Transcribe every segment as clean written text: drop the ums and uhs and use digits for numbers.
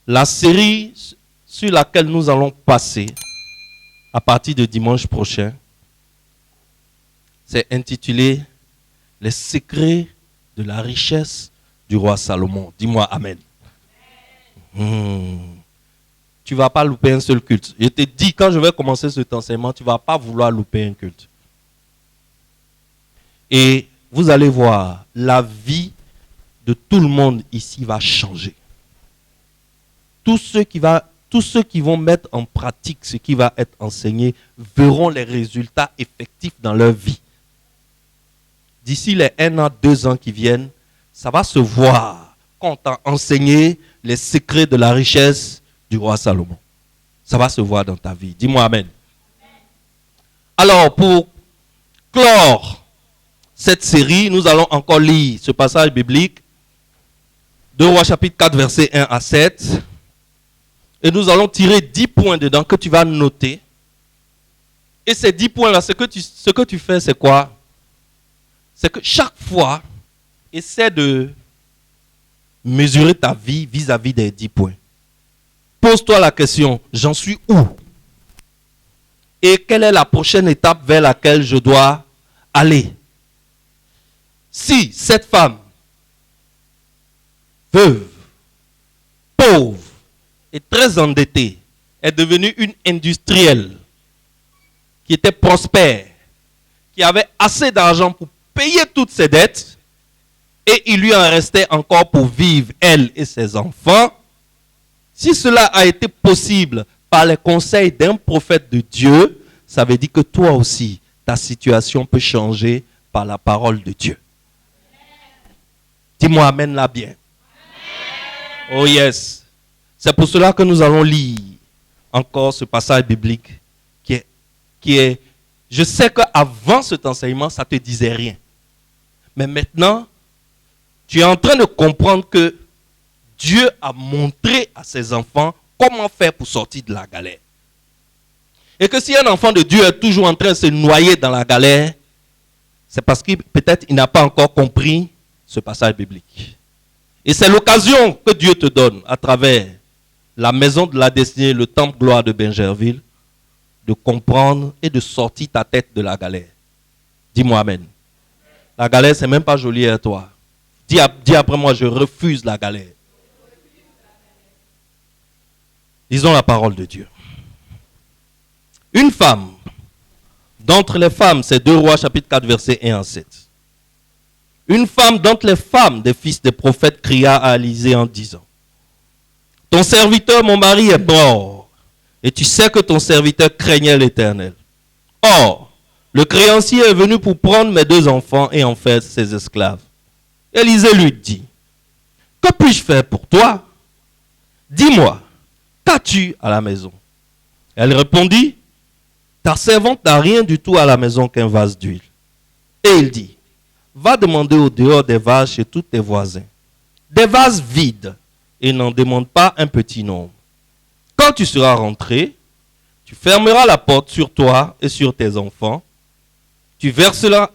La série sur laquelle nous allons passer à partir de dimanche prochain, c'est intitulé « Les secrets de la richesse du roi Salomon ». Dis-moi Amen. Tu ne vas pas louper un seul culte. Je te dis, quand je vais commencer cet enseignement, tu ne vas pas vouloir louper un culte. Et vous allez voir, la vie de tout le monde ici va changer. Tous ceux qui vont mettre en pratique ce qui va être enseigné verront les résultats effectifs dans leur vie. D'ici les 1 an, 2 ans qui viennent, ça va se voir quand on t'a enseigné les secrets de la richesse du roi Salomon. Ça va se voir dans ta vie. Dis-moi Amen. Alors, pour clore cette série, nous allons encore lire ce passage biblique. 2 Rois chapitre 4, versets 1 à 7. Et nous allons tirer 10 points dedans que tu vas noter. Et ces 10 points-là, ce que tu fais, c'est quoi? C'est que chaque fois, essaie de mesurer ta vie vis-à-vis des 10 points. Pose-toi la question, j'en suis où? Et quelle est la prochaine étape vers laquelle je dois aller? Si cette femme, veuve, pauvre et très endettée, est devenue une industrielle qui était prospère, qui avait assez d'argent pour payer toutes ses dettes, et il lui en restait encore pour vivre, elle et ses enfants. Si cela a été possible par les conseils d'un prophète de Dieu, ça veut dire que toi aussi, ta situation peut changer par la parole de Dieu. Dis-moi Amen là bien. Oh yes. C'est pour cela que nous allons lire encore ce passage biblique qui est je sais qu'avant cet enseignement, ça ne te disait rien. Mais maintenant, tu es en train de comprendre que Dieu a montré à ses enfants comment faire pour sortir de la galère. Et que si un enfant de Dieu est toujours en train de se noyer dans la galère, c'est parce que peut-être il n'a pas encore compris ce passage biblique. Et c'est l'occasion que Dieu te donne à travers la maison de la destinée, le temple gloire de Bingerville, de comprendre et de sortir ta tête de la galère. Dis-moi Amen. La galère, c'est même pas joli à toi. Dis après moi, je refuse la galère. Lisons la parole de Dieu. Une femme, d'entre les femmes, c'est 2 Rois chapitre 4, versets 1 à 7. Une femme d'entre les femmes des fils des prophètes cria à Élisée en disant, « Ton serviteur, mon mari, est mort, et tu sais que ton serviteur craignait l'Éternel. Or, le créancier est venu pour prendre mes 2 enfants et en faire ses esclaves. » Élisée lui dit, « Que puis-je faire pour toi? Dis-moi, qu'as-tu à la maison? » Elle répondit, « Ta servante n'a rien du tout à la maison qu'un vase d'huile. » Et il dit, « Va demander au dehors des vases chez tous tes voisins, des vases vides, et n'en demande pas un petit nombre. Quand tu seras rentré, tu fermeras la porte sur toi et sur tes enfants. Tu verseras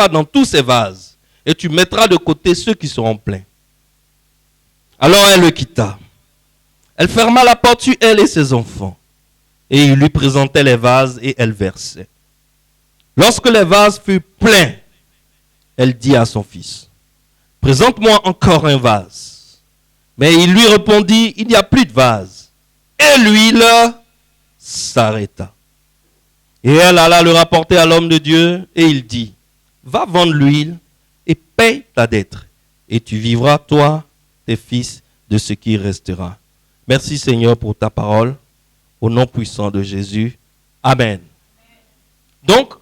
dans tous ces vases, et tu mettras de côté ceux qui seront pleins. » Alors elle le quitta. Elle ferma la porte sur elle et ses enfants, et il lui présentait les vases et elle versait. Lorsque les vases furent pleins, elle dit à son fils, « Présente-moi encore un vase. » Mais il lui répondit, « Il n'y a plus de vase. » Et l'huile s'arrêta. Et elle alla le rapporter à l'homme de Dieu, et il dit, « Va vendre l'huile et paye ta dette, et tu vivras, toi, tes fils, de ce qui restera. » Merci Seigneur pour ta parole, au nom puissant de Jésus. Amen. Donc,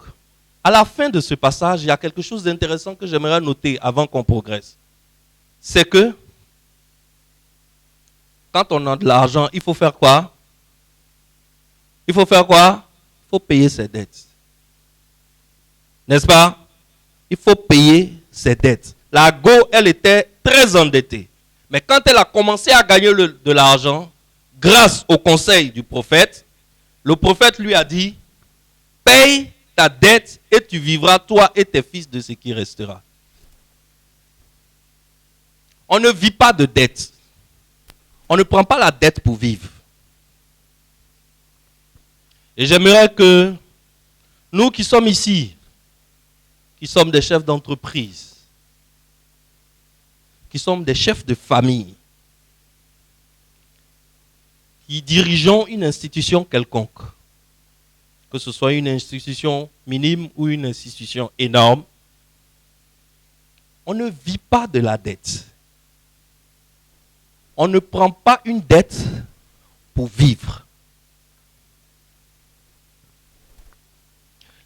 à la fin de ce passage, il y a quelque chose d'intéressant que j'aimerais noter avant qu'on progresse. C'est que, quand on a de l'argent, il faut faire quoi? Il faut faire quoi? Il faut payer ses dettes. N'est-ce pas? Il faut payer ses dettes. La Go, elle était très endettée. Mais quand elle a commencé à gagner de l'argent, grâce au conseil du prophète, le prophète lui a dit, paye ta dette et tu vivras toi et tes fils de ce qui restera. On ne vit pas de dette. On ne prend pas la dette pour vivre. Et j'aimerais que nous qui sommes ici, qui sommes des chefs d'entreprise, qui sommes des chefs de famille, qui dirigeons une institution quelconque, que ce soit une institution minime ou une institution énorme, on ne vit pas de la dette. On ne prend pas une dette pour vivre.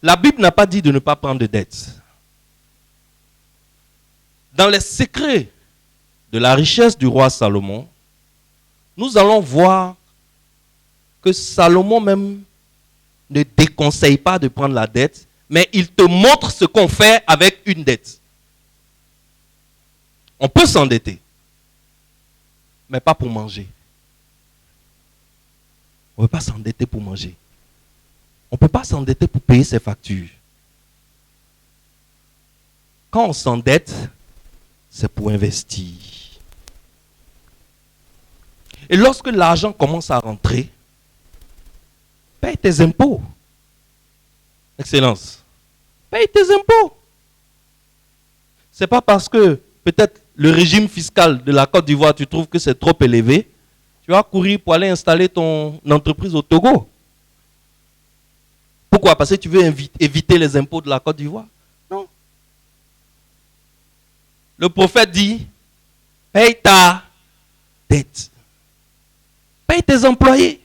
La Bible n'a pas dit de ne pas prendre de dette. Dans les secrets de la richesse du roi Salomon, nous allons voir que Salomon même ne déconseille pas de prendre la dette, mais il te montre ce qu'on fait avec une dette. On peut s'endetter, mais pas pour manger. On ne peut pas s'endetter pour manger. On ne peut pas s'endetter pour payer ses factures. Quand on s'endette, c'est pour investir. Et lorsque l'argent commence à rentrer, paye tes impôts. Excellence. Paye tes impôts. Ce n'est pas parce que peut-être le régime fiscal de la Côte d'Ivoire, tu trouves que c'est trop élevé, tu vas courir pour aller installer ton entreprise au Togo. Pourquoi? Parce que tu veux éviter les impôts de la Côte d'Ivoire? Non. Le prophète dit, paye ta dette. Paye tes employés.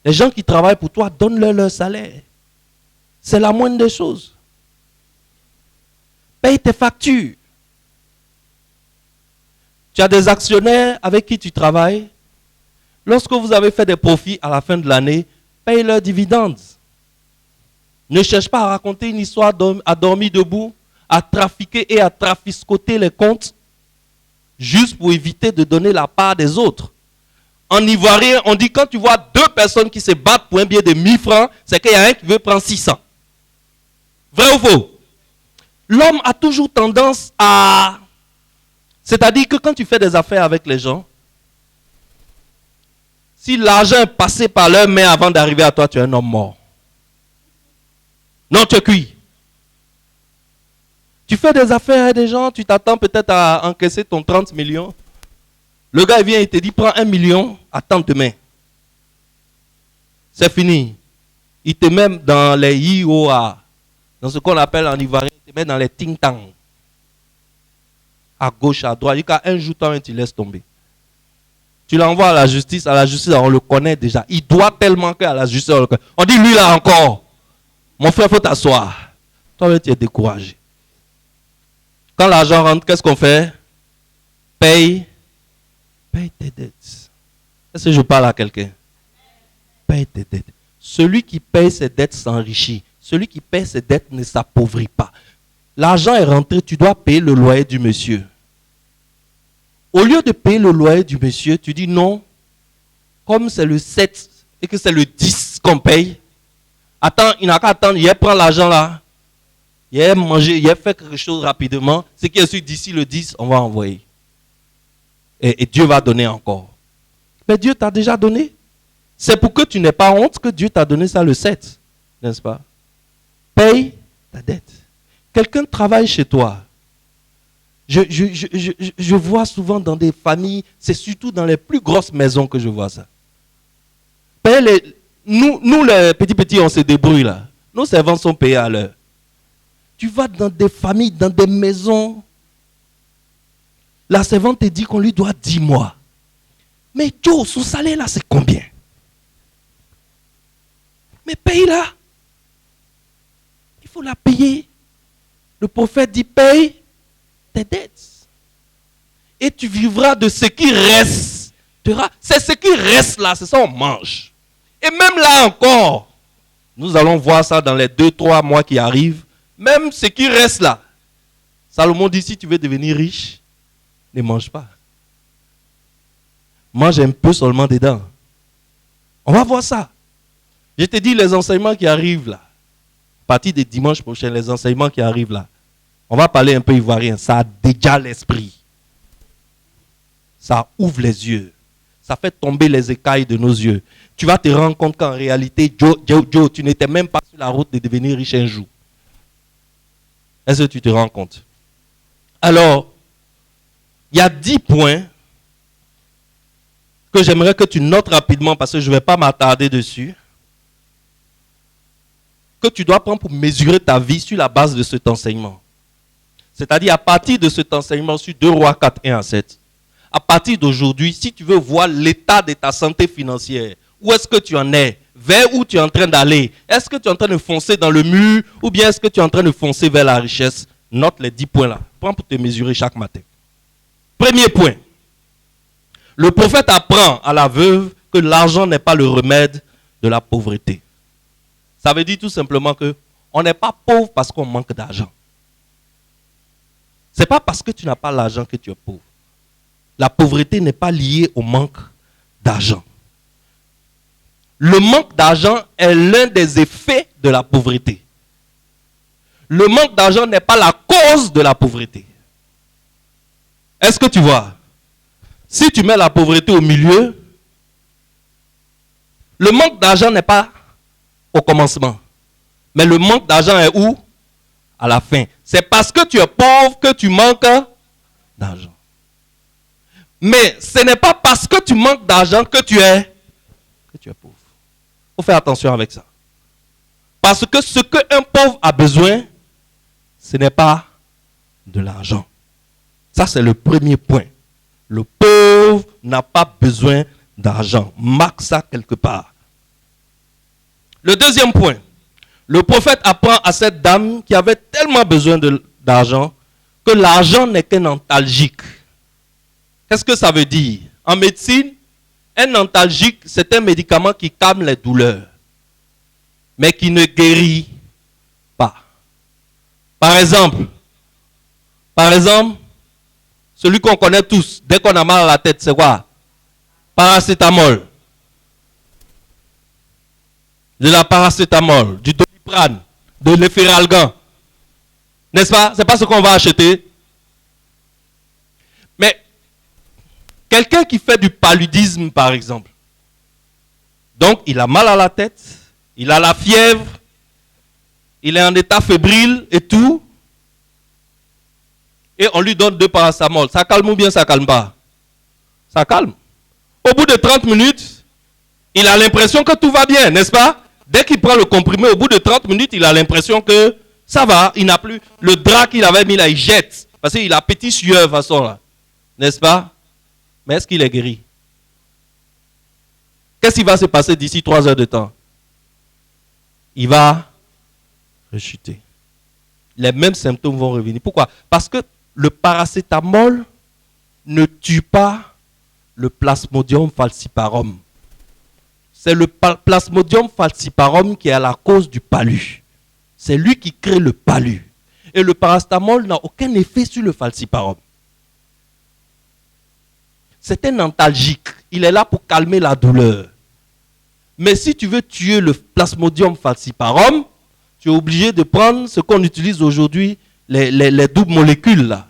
Les gens qui travaillent pour toi, donne-leur leur salaire. C'est la moindre des choses. Paye tes factures. Tu as des actionnaires avec qui tu travailles. Lorsque vous avez fait des profits à la fin de l'année, paye leurs dividendes. Ne cherche pas à raconter une histoire à dormir debout, à trafiquer et à trafiscoter les comptes, juste pour éviter de donner la part des autres. En ivoirien, on dit quand tu vois deux personnes qui se battent pour un billet de 1000 francs, c'est qu'il y a un qui veut prendre 600. Vrai ou faux? L'homme a toujours tendance à... C'est-à-dire que quand tu fais des affaires avec les gens, si l'argent est passé par leurs mains avant d'arriver à toi, tu es un homme mort. Non, tu es cuit. Tu fais des affaires avec des gens, tu t'attends peut-être à encaisser ton 30 millions. Le gars vient et te dit, prends 1 million, attends demain. C'est fini. Il te met dans les IOA, dans ce qu'on appelle en ivoirien, il te met dans les ting-tang. À gauche, à droite. Il y a un jour, tu laisses tomber. Tu l'envoies à la justice, on le connaît déjà. Il doit tellement qu'à la justice, on le connaît. On dit, lui là encore, mon frère, il faut t'asseoir. Toi, tu es découragé. Quand l'argent rentre, qu'est-ce qu'on fait? Paye tes dettes. Est-ce que je parle à quelqu'un? Paye tes dettes. Celui qui paye ses dettes s'enrichit. Celui qui paye ses dettes ne s'appauvrit pas. L'argent est rentré, tu dois payer le loyer du monsieur. Au lieu de payer le loyer du monsieur, tu dis non, comme c'est le 7 et que c'est le 10 qu'on paye, attends, il n'a qu'à attendre, il prend l'argent là, il manger, il fait quelque chose rapidement, ce qui est sûr d'ici le 10, on va envoyer. Et Dieu va donner encore. Mais Dieu t'a déjà donné. C'est pour que tu n'aies pas honte que Dieu t'a donné ça le 7, n'est-ce pas? Paye ta dette. Quelqu'un travaille chez toi. Je vois souvent dans des familles, c'est surtout dans les plus grosses maisons que je vois ça. Nous, les petits, on se débrouille là. Nos servants sont payés à l'heure. Tu vas dans des familles, dans des maisons. La servante te dit qu'on lui doit 10 mois. Mais Joe, son salaire là, c'est combien? Mais paye-la. Il faut la payer. Le prophète dit, paye tes dettes. Et tu vivras de ce qui restera. C'est ce qui reste là, c'est ça on mange. Et même là encore, nous allons voir ça dans les 2-3 mois qui arrivent. Même ce qui reste là. Salomon dit, si tu veux devenir riche, ne mange pas. Mange un peu seulement dedans. On va voir ça. Je te dis les enseignements qui arrivent là. À partir de dimanche prochain, les enseignements qui arrivent là. On va parler un peu ivoirien. Ça a déjà l'esprit. ça ouvre les yeux. Ça fait tomber les écailles de nos yeux. Tu vas te rendre compte qu'en réalité, Joe, tu n'étais même pas sur la route de devenir riche un jour. Est-ce que tu te rends compte? Alors, il y a 10 points que j'aimerais que tu notes rapidement parce que je ne vais pas m'attarder dessus. Que tu dois prendre pour mesurer ta vie sur la base de cet enseignement. C'est-à-dire à partir de cet enseignement sur 2 Rois 4, 1 à 7. À partir d'aujourd'hui, si tu veux voir l'état de ta santé financière, où est-ce que tu en es, vers où tu es en train d'aller, est-ce que tu es en train de foncer dans le mur ou bien est-ce que tu es en train de foncer vers la richesse? Note les 10 points là. Prends pour te mesurer chaque matin. Premier point. Le prophète apprend à la veuve que l'argent n'est pas le remède de la pauvreté. Ça veut dire tout simplement qu'on n'est pas pauvre parce qu'on manque d'argent. Ce n'est pas parce que tu n'as pas l'argent que tu es pauvre. La pauvreté n'est pas liée au manque d'argent. Le manque d'argent est l'un des effets de la pauvreté. Le manque d'argent n'est pas la cause de la pauvreté. Est-ce que tu vois? Si tu mets la pauvreté au milieu, le manque d'argent n'est pas au commencement. Mais le manque d'argent est où? À la fin. C'est parce que tu es pauvre que tu manques d'argent. Mais ce n'est pas parce que tu manques d'argent que tu es pauvre. Il faut faire attention avec ça. Parce que ce qu'un pauvre a besoin, ce n'est pas de l'argent. Ça, c'est le premier point. Le pauvre n'a pas besoin d'argent. Marque ça quelque part. Le deuxième point. Le prophète apprend à cette dame qui avait tellement besoin d'argent que l'argent n'est qu'un antalgique. Qu'est-ce que ça veut dire? En médecine, un antalgique, c'est un médicament qui calme les douleurs, mais qui ne guérit pas. Par exemple, celui qu'on connaît tous, dès qu'on a mal à la tête, c'est quoi? Paracétamol. De la paracétamol, du doliprane, de l'efferalgan. N'est-ce pas? Ce n'est pas ce qu'on va acheter. Mais quelqu'un qui fait du paludisme, par exemple, donc il a mal à la tête, il a la fièvre, il est en état fébrile et tout, et on lui donne 2 paracétamol. Ça calme ou bien ça calme pas? Ça calme. Au bout de 30 minutes, il a l'impression que tout va bien, n'est-ce pas? Dès qu'il prend le comprimé, au bout de 30 minutes, il a l'impression que ça va, il n'a plus le drap qu'il avait mis là, il jette. Parce qu'il a petit sueur de façon là. N'est-ce pas? Mais est-ce qu'il est guéri? Qu'est-ce qui va se passer d'ici 3 heures de temps? Il va rechuter. Les mêmes symptômes vont revenir. Pourquoi? Parce que le paracétamol ne tue pas le Plasmodium falciparum. C'est le Plasmodium falciparum qui est à la cause du palu. C'est lui qui crée le palu. Et le paracétamol n'a aucun effet sur le falciparum. C'est un antalgique. Il est là pour calmer la douleur. Mais si tu veux tuer le Plasmodium falciparum, tu es obligé de prendre ce qu'on utilise aujourd'hui, les doubles molécules là.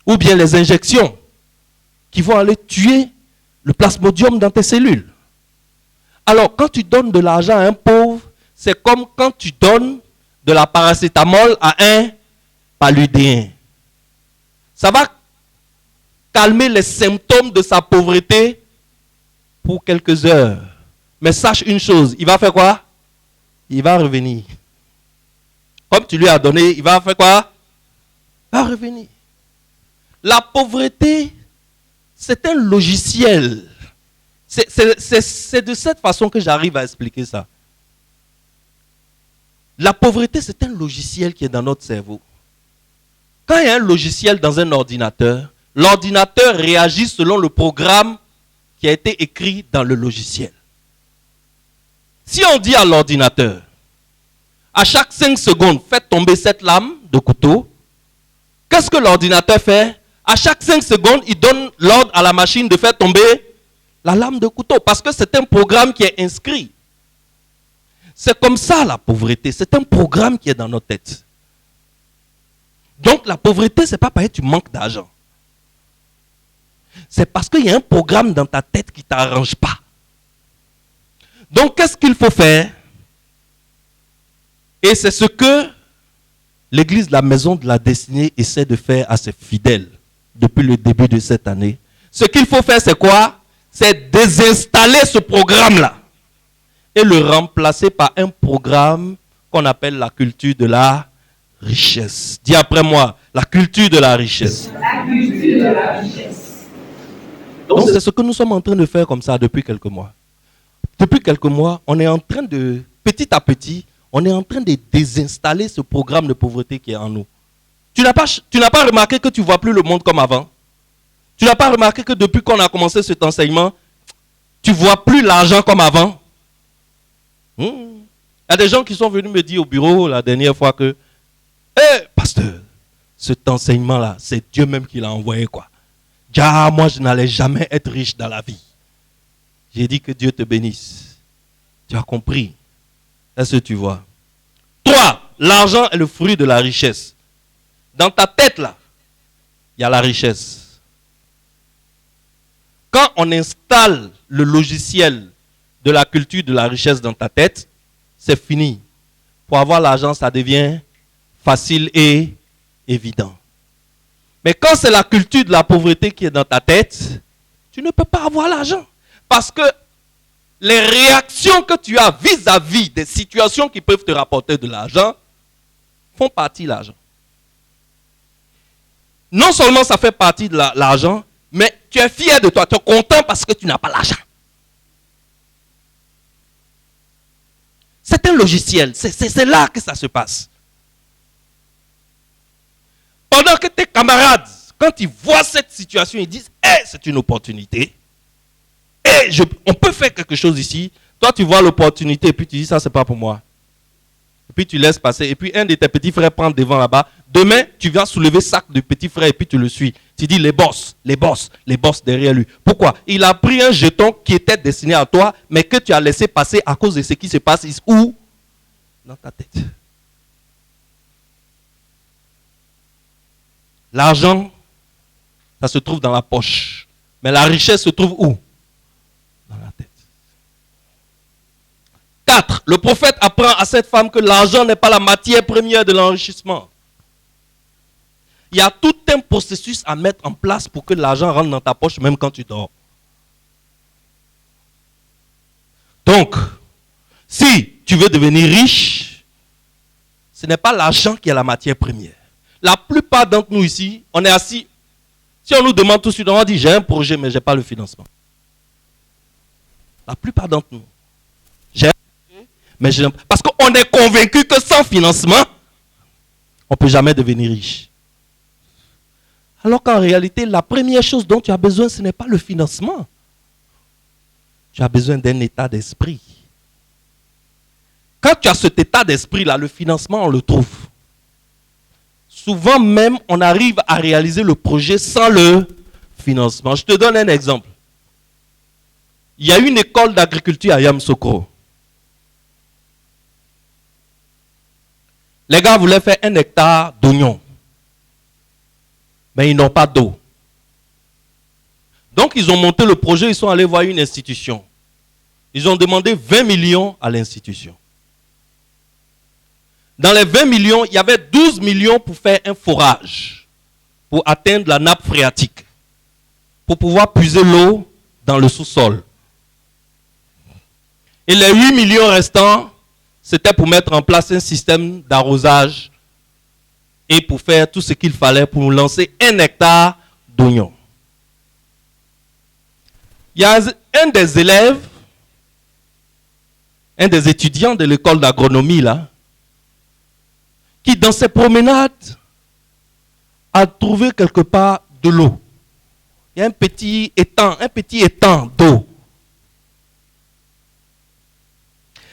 Ou bien les injections qui vont aller tuer le Plasmodium dans tes cellules. Alors, quand tu donnes de l'argent à un pauvre, c'est comme quand tu donnes de la paracétamol à un paludéen. Ça va calmer les symptômes de sa pauvreté pour quelques heures. Mais sache une chose, il va faire quoi? Il va revenir. Comme tu lui as donné, il va faire quoi? Il va revenir. La pauvreté, c'est un logiciel. C'est de cette façon que j'arrive à expliquer ça. La pauvreté, c'est un logiciel qui est dans notre cerveau. Quand il y a un logiciel dans un ordinateur, l'ordinateur réagit selon le programme qui a été écrit dans le logiciel. Si on dit à l'ordinateur, à chaque 5 secondes, faites tomber cette lame de couteau, qu'est-ce que l'ordinateur fait? À chaque 5 secondes, il donne l'ordre à la machine de faire tomber la lame de couteau, parce que c'est un programme qui est inscrit. C'est comme ça la pauvreté, c'est un programme qui est dans nos têtes. Donc la pauvreté, ce n'est pas parce que tu manques d'argent. C'est parce qu'il y a un programme dans ta tête qui ne t'arrange pas. Donc, qu'est-ce qu'il faut faire? Et c'est ce que l'Église de la Maison de la Destinée essaie de faire à ses fidèles depuis le début de cette année. Ce qu'il faut faire, c'est quoi? C'est désinstaller ce programme-là et le remplacer par un programme qu'on appelle la culture de la richesse. Dis après moi, la culture de la richesse. La culture de la richesse. Donc c'est ce que nous sommes en train de faire comme ça depuis quelques mois. Depuis quelques mois, on est en train de, petit à petit, on est en train de désinstaller ce programme de pauvreté qui est en nous. Tu n'as pas remarqué que tu ne vois plus le monde comme avant? Tu n'as pas remarqué que depuis qu'on a commencé cet enseignement, tu ne vois plus l'argent comme avant? Il y a des gens qui sont venus me dire au bureau la dernière fois que pasteur, cet enseignement-là, c'est Dieu même qui l'a envoyé, quoi. Ah, moi, je n'allais jamais être riche dans la vie. J'ai dit que Dieu te bénisse. Tu as compris? Est-ce que tu vois? 3. L'argent est le fruit de la richesse. Dans ta tête, là, il y a la richesse. Quand on installe le logiciel de la culture de la richesse dans ta tête, c'est fini. Pour avoir l'argent, ça devient facile et évident. Mais quand c'est la culture de la pauvreté qui est dans ta tête, tu ne peux pas avoir l'argent. Parce que les réactions que tu as vis-à-vis des situations qui peuvent te rapporter de l'argent font partie de l'argent. Non seulement ça fait partie de l'argent, mais tu es fier de toi, tu es content parce que tu n'as pas l'argent. C'est un logiciel, c'est là que ça se passe. Pendant que tes camarades, quand ils voient cette situation, ils disent « c'est une opportunité. On peut faire quelque chose ici. » Toi, tu vois l'opportunité et puis tu dis « ça, c'est pas pour moi. » Et puis tu laisses passer. Et puis un de tes petits frères prend devant là-bas. Demain, tu viens soulever sac de petits frères et puis tu le suis. Tu dis les boss derrière lui. Pourquoi? Il a pris un jeton qui était destiné à toi, mais que tu as laissé passer à cause de ce qui se passe ici. Où? Dans ta tête. L'argent, ça se trouve dans la poche. Mais la richesse se trouve où? Dans la tête. 4. Le prophète apprend à cette femme que l'argent n'est pas la matière première de l'enrichissement. Il y a tout un processus à mettre en place pour que l'argent rentre dans ta poche même quand tu dors. Donc, si tu veux devenir riche, ce n'est pas l'argent qui est la matière première. La plupart d'entre nous ici, on est assis. Si on nous demande tout de suite, on dit j'ai un projet mais je n'ai pas le financement. La plupart d'entre nous. J'ai un projet mais je n'ai pas. Parce qu'on est convaincu que sans financement, on ne peut jamais devenir riche. Alors qu'en réalité, la première chose dont tu as besoin, ce n'est pas le financement. Tu as besoin d'un état d'esprit. Quand tu as cet état d'esprit-là, le financement, on le trouve. Souvent même, on arrive à réaliser le projet sans le financement. Je te donne un exemple. Il y a une école d'agriculture à Yamoussoukro. Les gars voulaient faire 1 hectare d'oignons. Mais ils n'ont pas d'eau. Donc ils ont monté le projet, ils sont allés voir une institution. Ils ont demandé 20 millions à l'institution. Dans les 20 millions, il y avait 12 millions pour faire un forage, pour atteindre la nappe phréatique, pour pouvoir puiser l'eau dans le sous-sol. Et les 8 millions restants, c'était pour mettre en place un système d'arrosage et pour faire tout ce qu'il fallait pour lancer 1 hectare d'oignons. Il y a un des élèves, un des étudiants de l'école d'agronomie là, qui dans ses promenades a trouvé quelque part de l'eau. Il y a un petit étang d'eau.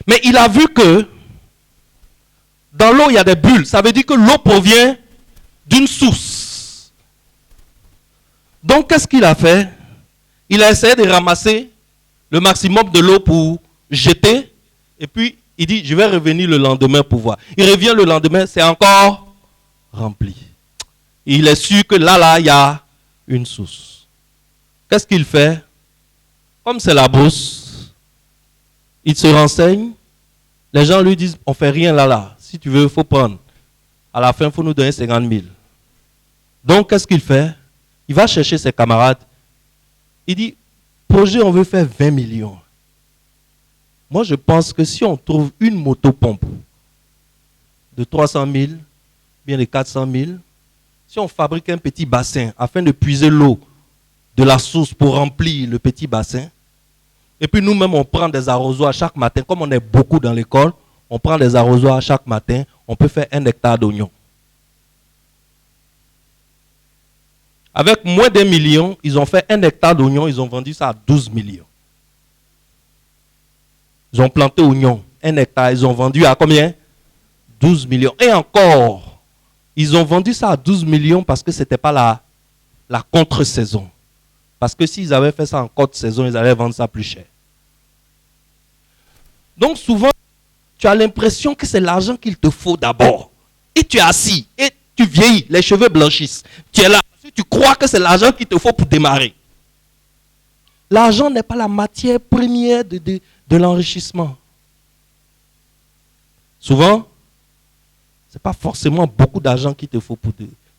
Mais il a vu que dans l'eau, il y a des bulles. Ça veut dire que l'eau provient d'une source. Donc, qu'est-ce qu'il a fait? Il a essayé de ramasser le maximum de l'eau pour jeter. Et puis, il dit, je vais revenir le lendemain pour voir. Il revient le lendemain, c'est encore rempli. Et il est sûr que là, il y a une source. Qu'est-ce qu'il fait? Comme c'est la bourse, il se renseigne. Les gens lui disent, on ne fait rien là. Si tu veux, il faut prendre. À la fin, il faut nous donner 50 000. Donc, qu'est-ce qu'il fait? Il va chercher ses camarades. Il dit, projet, on veut faire 20 millions. Moi, je pense que si on trouve une motopompe de 300 000, bien de 400 000, si on fabrique un petit bassin afin de puiser l'eau de la source pour remplir le petit bassin, et puis nous-mêmes, on prend des arrosoirs chaque matin, comme on est beaucoup dans l'école, on prend des arrosoirs chaque matin, on peut faire 1 hectare d'oignons. Avec moins d'1 million, ils ont fait 1 hectare d'oignons, ils ont vendu ça à 12 millions. Ils ont planté oignons, 1 hectare, ils ont vendu à combien? 12 millions. Et encore, ils ont vendu ça à 12 millions parce que ce n'était pas la contre-saison. Parce que s'ils avaient fait ça en contre-saison, ils allaient vendre ça plus cher. Donc souvent, tu as l'impression que c'est l'argent qu'il te faut d'abord. Et tu es assis, et tu vieillis, les cheveux blanchissent. Tu es là, tu crois que c'est l'argent qu'il te faut pour démarrer. L'argent n'est pas la matière première de l'enrichissement. Souvent, ce n'est pas forcément beaucoup d'argent qu'il te faut pour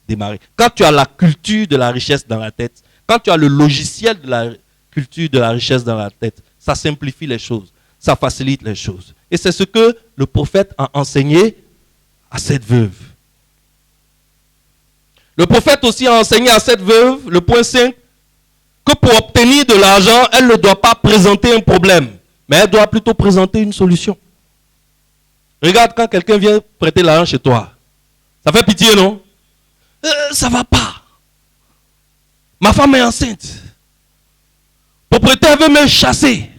démarrer. Quand tu as la culture de la richesse dans la tête, quand tu as le logiciel de la culture de la richesse dans la tête, ça simplifie les choses, ça facilite les choses. Et c'est ce que le prophète a enseigné à cette veuve. Le prophète aussi a enseigné à cette veuve, le point 5, que pour obtenir de l'argent, elle ne doit pas présenter un problème, mais elle doit plutôt présenter une solution. Regarde quand quelqu'un vient prêter l'argent chez toi. Ça fait pitié, non? Ça va pas. Ma femme est enceinte. Le propriétaire veut me chasser.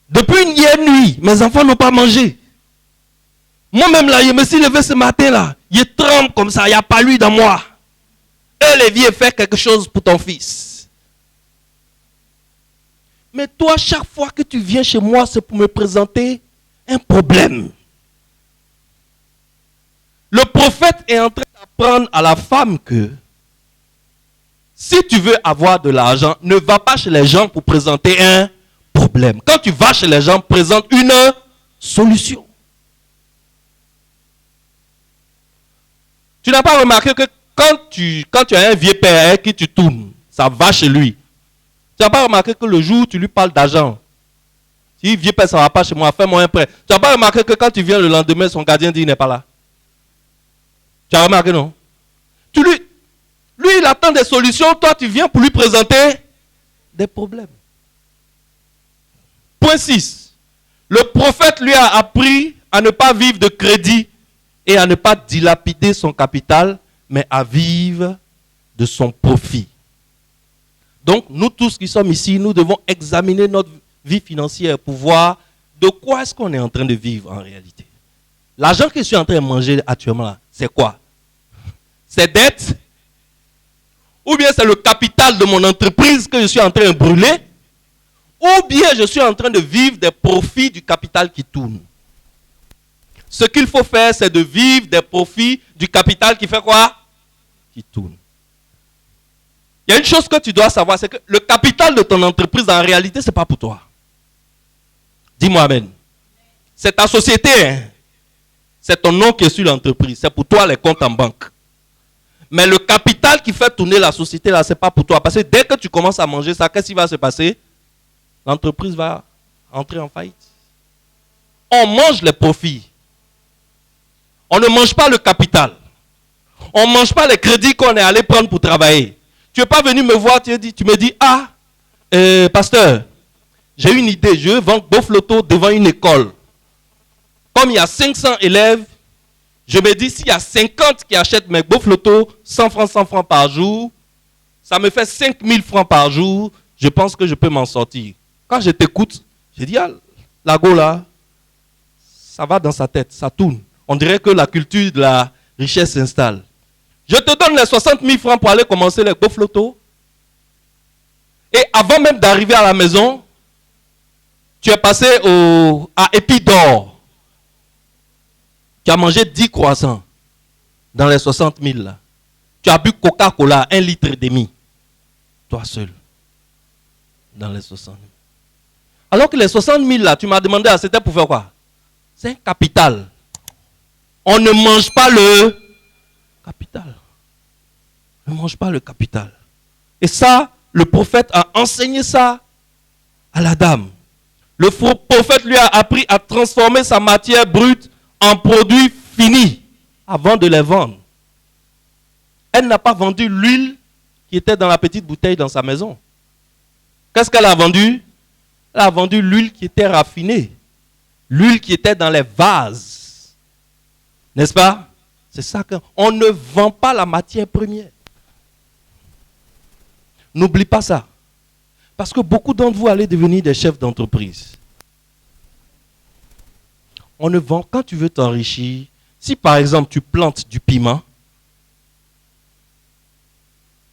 Depuis hier nuit, mes enfants n'ont pas mangé. Moi-même là, je me suis levé ce matin là. Je tremble comme ça, il n'y a pas lui dans moi. Et les vieux fais quelque chose pour ton fils. Mais toi, chaque fois que tu viens chez moi, c'est pour me présenter un problème. Le prophète est en train d'apprendre à la femme que si tu veux avoir de l'argent, ne va pas chez les gens pour présenter un problème. Quand tu vas chez les gens, présente une solution. Tu n'as pas remarqué que quand tu as un vieux père avec qui tu tournes, ça va chez lui. Tu n'as pas remarqué que le jour où tu lui parles d'argent, si vieux père, ça ne va pas chez moi, fais-moi un prêt. Tu n'as pas remarqué que quand tu viens le lendemain, son gardien dit il n'est pas là. Tu as remarqué, non? Lui, il attend des solutions, toi, tu viens pour lui présenter des problèmes. Point 6. Le prophète lui a appris à ne pas vivre de crédit et à ne pas dilapider son capital, mais à vivre de son profit. Donc, nous tous qui sommes ici, nous devons examiner notre vie financière pour voir de quoi est-ce qu'on est en train de vivre en réalité. L'argent que je suis en train de manger actuellement, là, c'est quoi? C'est dette? Ou bien c'est le capital de mon entreprise que je suis en train de brûler? Ou bien je suis en train de vivre des profits du capital qui tourne? Ce qu'il faut faire, c'est de vivre des profits du capital qui fait quoi? Qui tourne. Il y a une chose que tu dois savoir, c'est que le capital de ton entreprise, en réalité, ce n'est pas pour toi. Dis-moi amen. C'est ta société. Hein? C'est ton nom qui est sur l'entreprise. C'est pour toi les comptes en banque. Mais le capital qui fait tourner la société, là, ce n'est pas pour toi. Parce que dès que tu commences à manger ça, qu'est-ce qui va se passer? L'entreprise va entrer en faillite. On mange les profits. On ne mange pas le capital. On ne mange pas les crédits qu'on est allé prendre pour travailler. Tu n'es pas venu me voir, tu me dis, pasteur, j'ai une idée, je veux vendre Bofloto devant une école. Comme il y a 500 élèves, je me dis, s'il y a 50 qui achètent mes Bofloto, 100 francs par jour, ça me fait 5000 francs par jour, je pense que je peux m'en sortir. Quand je t'écoute, je dis, la go là, ça va dans sa tête, ça tourne. On dirait que la culture de la richesse s'installe. Je te donne les 60 000 francs pour aller commencer les Bofloto. Et avant même d'arriver à la maison, tu es passé à Épidore. Tu as mangé 10 croissants dans les 60 000 là. Tu as bu Coca-Cola 1,5 litre. toi seul dans les 60 000. Alors que les 60 000 là, tu m'as demandé, c'était pour faire quoi? C'est un capital. On ne mange pas le capital. On ne mange pas le capital. Et ça, le prophète a enseigné ça à la dame. Le prophète lui a appris à transformer sa matière brute en produits finis avant de les vendre. Elle n'a pas vendu l'huile qui était dans la petite bouteille dans sa maison. Qu'est-ce qu'elle a vendu? Elle a vendu l'huile qui était raffinée. L'huile qui était dans les vases. N'est-ce pas? C'est ça qu'on ne vend pas la matière première. N'oublie pas ça. Parce que beaucoup d'entre vous allez devenir des chefs d'entreprise. On ne vend, quand tu veux t'enrichir, si par exemple tu plantes du piment,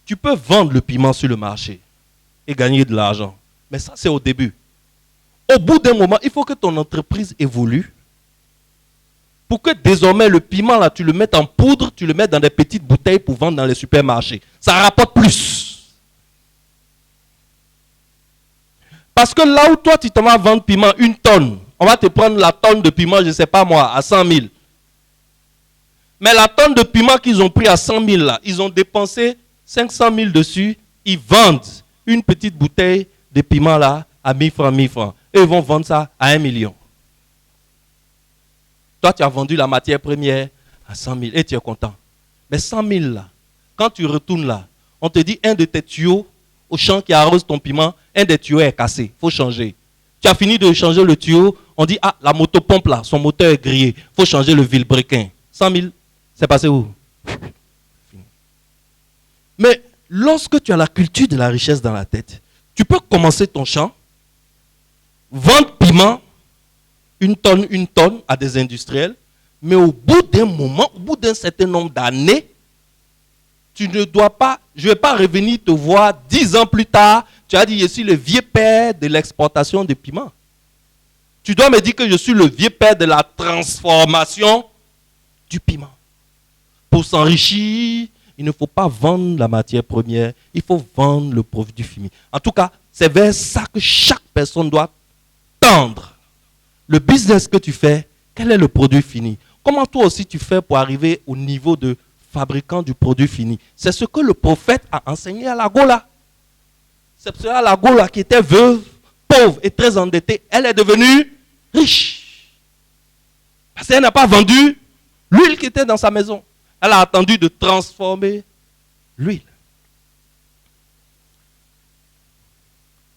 tu peux vendre le piment sur le marché et gagner de l'argent. Mais ça, c'est au début. Au bout d'un moment, il faut que ton entreprise évolue pour que désormais le piment, là, tu le mettes en poudre, tu le mets dans des petites bouteilles pour vendre dans les supermarchés. Ça rapporte plus. Parce que là où toi, tu t'en vas vendre piment 1 tonne, on va te prendre la tonne de piment, je ne sais pas moi, à 100 000. Mais la tonne de piment qu'ils ont pris à 100 000, là, ils ont dépensé 500 000 dessus, ils vendent une petite bouteille de piment là à 1000 francs, 1000 francs. Et ils vont vendre ça à 1 million. Toi, tu as vendu la matière première à 100 000 et tu es content. Mais 100 000 là, quand tu retournes là, on te dit un de tes tuyaux au champ qui arrose ton piment, un des tuyaux est cassé, il faut changer. Tu as fini de changer le tuyau, on dit, ah, la motopompe là, son moteur est grillé, il faut changer le vilebrequin. 100 000, c'est passé où? Mais lorsque tu as la culture de la richesse dans la tête, tu peux commencer ton champ, vendre piment, 1 tonne à des industriels, mais au bout d'un moment, au bout d'un certain nombre d'années, tu ne dois pas, je ne vais pas revenir te voir 10 ans plus tard, tu as dit, je suis le vieux père de l'exportation de piment. Tu dois me dire que je suis le vieux père de la transformation du piment. Pour s'enrichir, il ne faut pas vendre la matière première, il faut vendre le produit fini. En tout cas, c'est vers ça que chaque personne doit tendre. Le business que tu fais, quel est le produit fini? Comment toi aussi tu fais pour arriver au niveau de fabricant du produit fini? C'est ce que le prophète a enseigné à la Gola. C'est cela la Gola qui était veuve, pauvre et très endettée. Elle est devenue riche. Parce qu'elle n'a pas vendu l'huile qui était dans sa maison. Elle a attendu de transformer l'huile.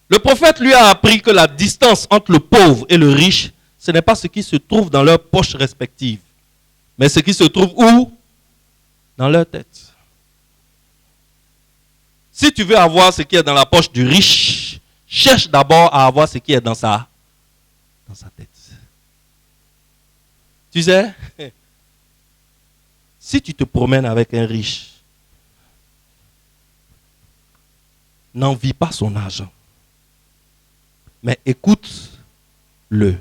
Le prophète lui a appris que la distance entre le pauvre et le riche, ce n'est pas ce qui se trouve dans leurs poches respectives, mais ce qui se trouve où? Dans leur tête. Si tu veux avoir ce qui est dans la poche du riche, cherche d'abord à avoir ce qui est dans sa tête. Tu sais, si tu te promènes avec un riche, n'envie pas son argent, mais écoute-le.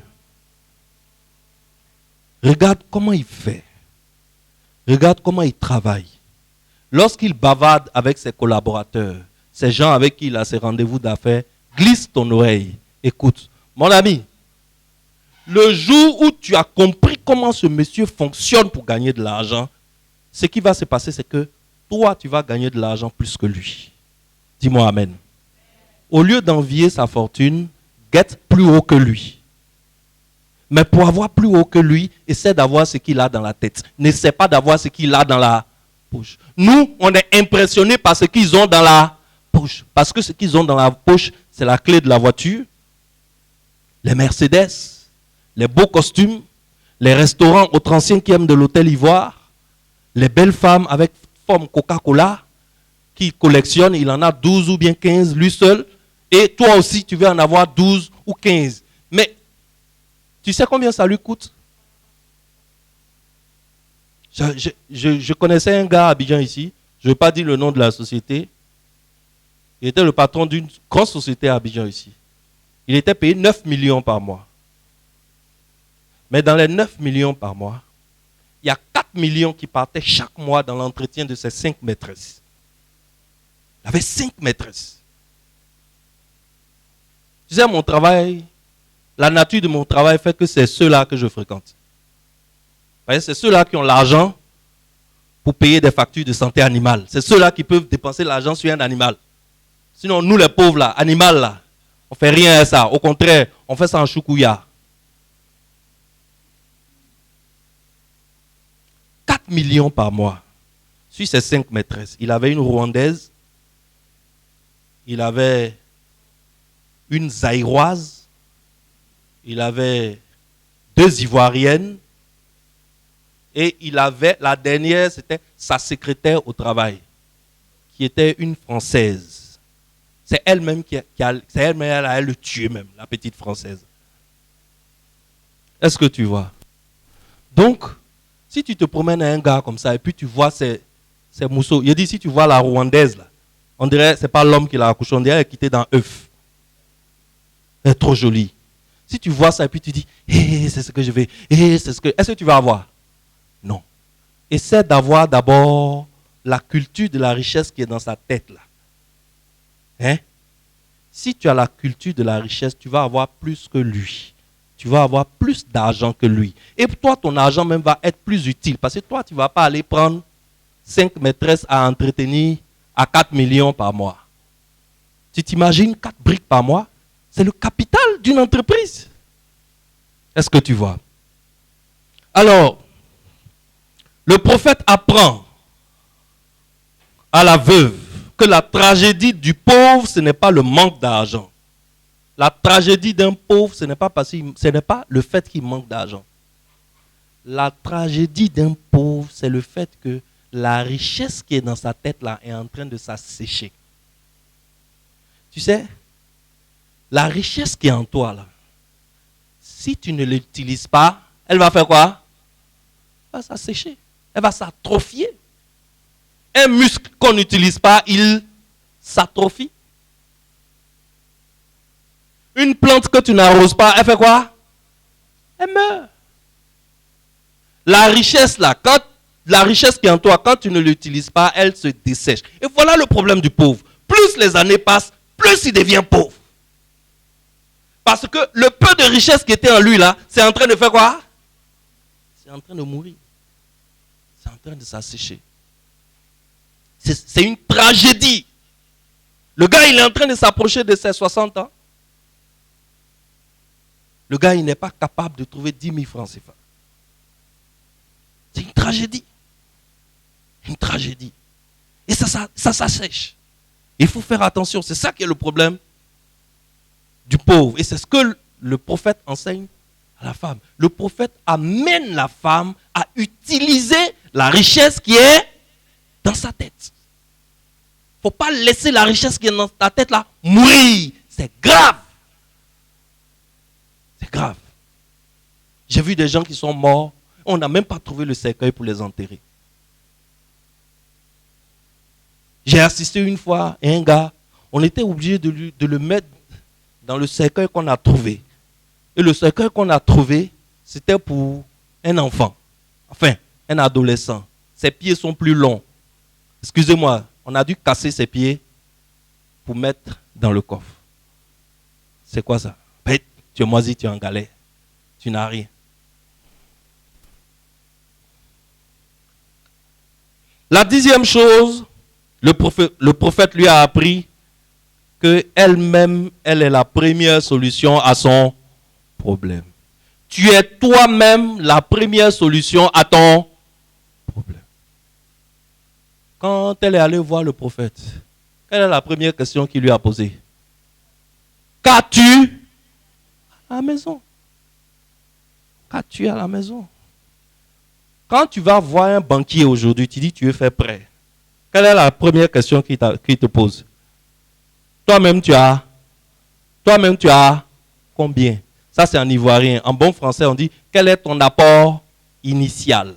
Regarde comment il fait. Regarde comment il travaille. Lorsqu'il bavarde avec ses collaborateurs, ces gens avec qui il a ses rendez-vous d'affaires, glisse ton oreille. Écoute, mon ami, le jour où tu as compris comment ce monsieur fonctionne pour gagner de l'argent, ce qui va se passer, c'est que toi, tu vas gagner de l'argent plus que lui. Dis-moi amen. Au lieu d'envier sa fortune, guette plus haut que lui. Mais pour avoir plus haut que lui, essaie d'avoir ce qu'il a dans la tête. N'essaie pas d'avoir ce qu'il a dans la poche. Nous, on est impressionnés par ce qu'ils ont dans la poche. Parce que ce qu'ils ont dans la poche, c'est la clé de la voiture, les Mercedes, les beaux costumes, les restaurants outranciens qui aiment de l'hôtel Ivoire, les belles femmes avec forme Coca-Cola, qui collectionnent, il en a 12 ou bien 15 lui seul, et toi aussi tu veux en avoir 12 ou 15. Mais tu sais combien ça lui coûte? Je connaissais un gars à Abidjan ici, je ne vais pas dire le nom de la société, il était le patron d'une grande société à Abidjan ici. Il était payé 9 millions par mois. Mais dans les 9 millions par mois, il y a 4 millions qui partaient chaque mois dans l'entretien de ses 5 maîtresses. Il avait 5 maîtresses. Tu sais, mon travail, la nature de mon travail fait que c'est ceux-là que je fréquente. C'est ceux-là qui ont l'argent pour payer des factures de santé animale. C'est ceux-là qui peuvent dépenser l'argent sur un animal. Sinon, nous les pauvres là, animal là, on ne fait rien à ça. Au contraire, on fait ça en choukouya. 4 millions par mois. Sur ses 5 maîtresses, il avait une Rwandaise, il avait une Zaïroise, il avait 2 Ivoiriennes, et il avait, la dernière, c'était sa secrétaire au travail, qui était une Française. C'est elle-même c'est elle-même, elle a le tué même, la petite Française. Est-ce que tu vois? Donc, si tu te promènes à un gars comme ça, et puis tu vois ces mousseaux, il dit, si tu vois la Rwandaise, là, on dirait, c'est pas l'homme qui l'a accouché, on dirait qu'elle est quittée dans œuf. Elle est trop jolie. Si tu vois ça, et puis tu dis, c'est ce que je veux, est-ce que tu vas avoir? Non. Essaie d'avoir d'abord la culture de la richesse qui est dans sa tête là. Hein? Si tu as la culture de la richesse, tu vas avoir plus que lui. Tu vas avoir plus d'argent que lui. Et toi, ton argent même va être plus utile. Parce que toi, tu ne vas pas aller prendre 5 maîtresses à entretenir à 4 millions par mois. Tu t'imagines 4 briques par mois? C'est le capital d'une entreprise. Est-ce que tu vois? Alors, le prophète apprend à la veuve que la tragédie du pauvre, ce n'est pas le manque d'argent. La tragédie d'un pauvre, ce n'est pas le fait qu'il manque d'argent. La tragédie d'un pauvre, c'est le fait que la richesse qui est dans sa tête là est en train de s'assécher. Tu sais, la richesse qui est en toi là, si tu ne l'utilises pas, elle va faire quoi? Elle va s'assécher. Elle va s'atrophier. Un muscle qu'on n'utilise pas, il s'atrophie. Une plante que tu n'arroses pas, elle fait quoi? Elle meurt. La richesse là, la richesse qui est en toi, quand tu ne l'utilises pas, elle se dessèche. Et voilà le problème du pauvre. Plus les années passent, plus il devient pauvre. Parce que le peu de richesse qui était en lui là, c'est en train de faire quoi? C'est en train de mourir. C'est en train de s'assécher. C'est une tragédie. Le gars, il est en train de s'approcher de ses 60 ans. Le gars, il n'est pas capable de trouver 10 000 francs CFA. C'est une tragédie. Une tragédie. Et ça s'assèche. Il faut faire attention. C'est ça qui est le problème du pauvre. Et c'est ce que le prophète enseigne à la femme. Le prophète amène la femme à utiliser la richesse qui est dans sa tête. Il ne faut pas laisser la richesse qui est dans ta tête là mourir. C'est grave. C'est grave. J'ai vu des gens qui sont morts. On n'a même pas trouvé le cercueil pour les enterrer. J'ai assisté une fois à un gars. On était obligé de le mettre dans le cercueil qu'on a trouvé. Et le cercueil qu'on a trouvé, c'était pour un enfant. Enfin, un adolescent. Ses pieds sont plus longs. Excusez-moi, on a dû casser ses pieds pour mettre dans le coffre. C'est quoi ça? Tu es moisi, tu es en galère. Tu n'as rien. La 10e chose, le prophète lui a appris qu'elle-même, elle est la première solution à son problème. Tu es toi-même la première solution à ton problème. Quand elle est allée voir le prophète, quelle est la première question qu'il lui a posée? Qu'as-tu à la maison? Qu'as-tu à la maison? Quand tu vas voir un banquier aujourd'hui, tu dis tu veux faire prêt. Quelle est la première question qu'il te pose? Toi-même tu as combien? Ça c'est en ivoirien. En bon français on dit quel est ton apport initial?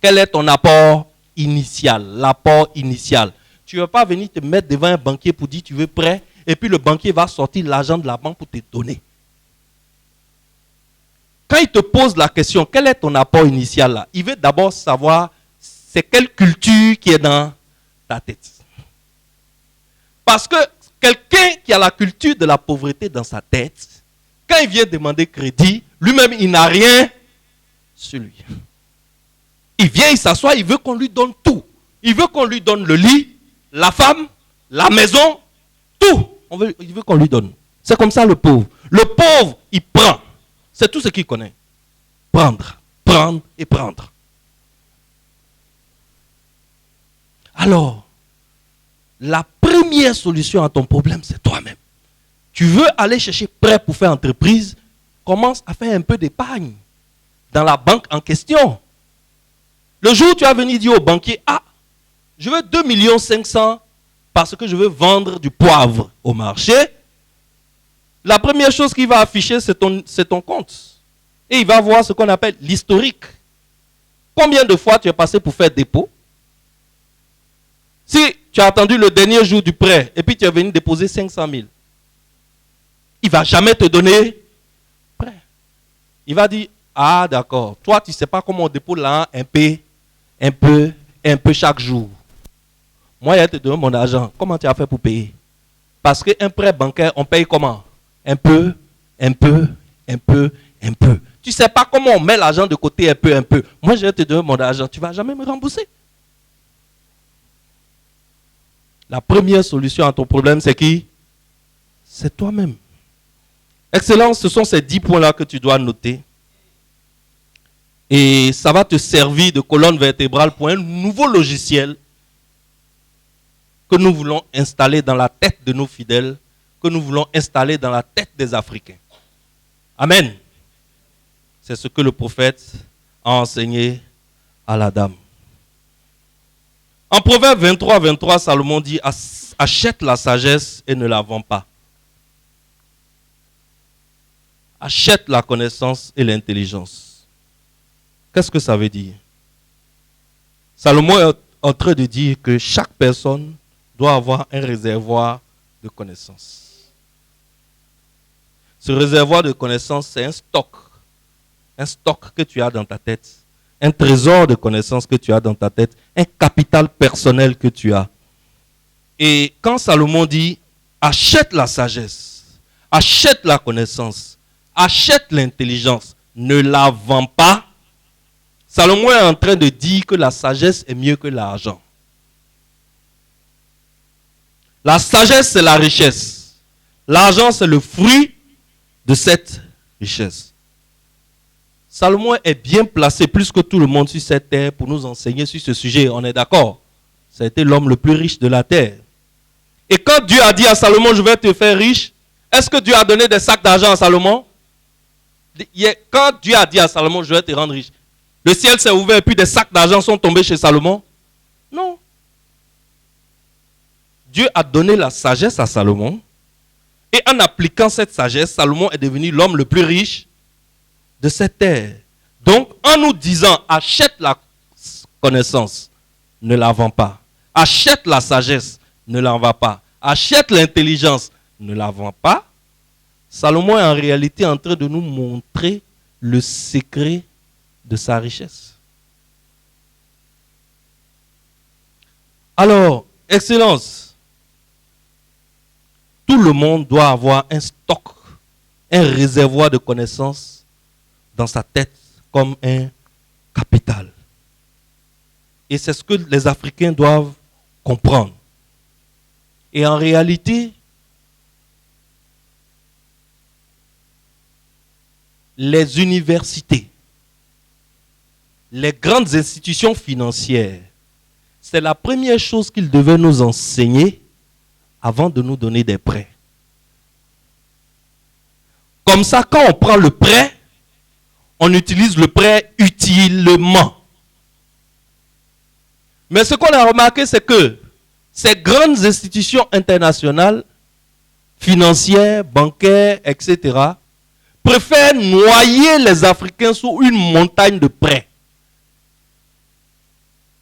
Quel est ton apport initial? L'apport initial. Tu ne vas pas venir te mettre devant un banquier pour dire tu veux prêt et puis le banquier va sortir l'argent de la banque pour te donner. Quand il te pose la question, quel est ton apport initial là? Il veut d'abord savoir c'est quelle culture qui est dans ta tête. Parce que Quelqu'un qui a la culture de la pauvreté dans sa tête, quand il vient demander crédit, lui-même, il n'a rien sur lui. Il vient, il s'assoit, il veut qu'on lui donne tout. Il veut qu'on lui donne le lit, la femme, la maison, tout. Il veut qu'on lui donne. C'est comme ça le pauvre. Le pauvre, il prend. C'est tout ce qu'il connaît. Prendre, prendre et prendre. Alors, la première solution à ton problème, c'est toi-même. Tu veux aller chercher prêt pour faire entreprise, commence à faire un peu d'épargne dans la banque en question. Le jour où tu vas venir dire au banquier, ah, je veux 2 500 000 parce que je veux vendre du poivre au marché. La première chose qu'il va afficher, c'est ton compte. Et il va voir ce qu'on appelle l'historique. Combien de fois tu es passé pour faire dépôt? Si tu as attendu le dernier jour du prêt et puis tu es venu déposer 500 000, il ne va jamais te donner prêt. Il va dire, ah d'accord, toi tu ne sais pas comment on dépose là un peu chaque jour. Moi, je te donne mon argent. Comment tu as fait pour payer? Parce qu'un prêt bancaire, on paye comment? Un peu. Tu ne sais pas comment on met l'argent de côté un peu. Moi, je vais te donner mon argent. Tu ne vas jamais me rembourser. La première solution à ton problème, c'est qui? C'est toi-même. Excellence, ce sont ces 10 points-là que tu dois noter. Et ça va te servir de colonne vertébrale pour un nouveau logiciel que nous voulons installer dans la tête de nos fidèles, que nous voulons installer dans la tête des Africains. Amen. C'est ce que le prophète a enseigné à la dame. En Proverbe 23, Salomon dit, achète la sagesse et ne la vends pas. Achète la connaissance et l'intelligence. Qu'est-ce que ça veut dire? Salomon est en train de dire que chaque personne doit avoir un réservoir de connaissances. Ce réservoir de connaissances, c'est un stock que tu as dans ta tête, un trésor de connaissances que tu as dans ta tête, un capital personnel que tu as. Et quand Salomon dit, achète la sagesse, achète la connaissance, achète l'intelligence, ne la vends pas, Salomon est en train de dire que la sagesse est mieux que l'argent. La sagesse, c'est la richesse. L'argent, c'est le fruit de cette richesse. Salomon est bien placé, plus que tout le monde sur cette terre, pour nous enseigner sur ce sujet. On est d'accord? Ça a été l'homme le plus riche de la terre. Et quand Dieu a dit à Salomon, je vais te faire riche, est-ce que Dieu a donné des sacs d'argent à Salomon? Quand Dieu a dit à Salomon, je vais te rendre riche, le ciel s'est ouvert et puis des sacs d'argent sont tombés chez Salomon? Non. Dieu a donné la sagesse à Salomon. Et en appliquant cette sagesse, Salomon est devenu l'homme le plus riche de cette terre. Donc, en nous disant, achète la connaissance, ne la vends pas. Achète la sagesse, ne la vends pas. Achète l'intelligence, ne la vends pas. Salomon est en réalité en train de nous montrer le secret de sa richesse. Alors, Excellence, tout le monde doit avoir un stock, un réservoir de connaissances dans sa tête comme un capital. Et c'est ce que les Africains doivent comprendre. Et en réalité, les universités, les grandes institutions financières, c'est la première chose qu'ils devaient nous enseigner avant de nous donner des prêts. Comme ça, quand on prend le prêt, on utilise le prêt utilement. Mais ce qu'on a remarqué, c'est que ces grandes institutions internationales, financières, bancaires, etc., préfèrent noyer les Africains sous une montagne de prêts.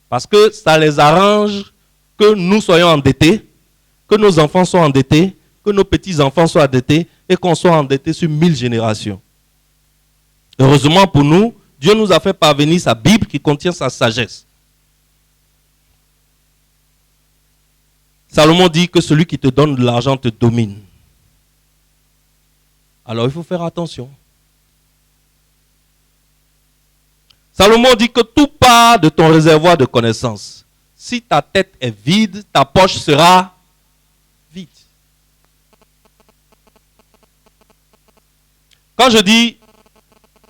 Parce que ça les arrange que nous soyons endettés, que nos enfants soient endettés, que nos petits-enfants soient endettés et qu'on soit endettés sur 1000 générations. Heureusement pour nous, Dieu nous a fait parvenir sa Bible qui contient sa sagesse. Salomon dit que celui qui te donne de l'argent te domine. Alors il faut faire attention. Salomon dit que tout part de ton réservoir de connaissances. Si ta tête est vide, ta poche sera vide. Quand je dis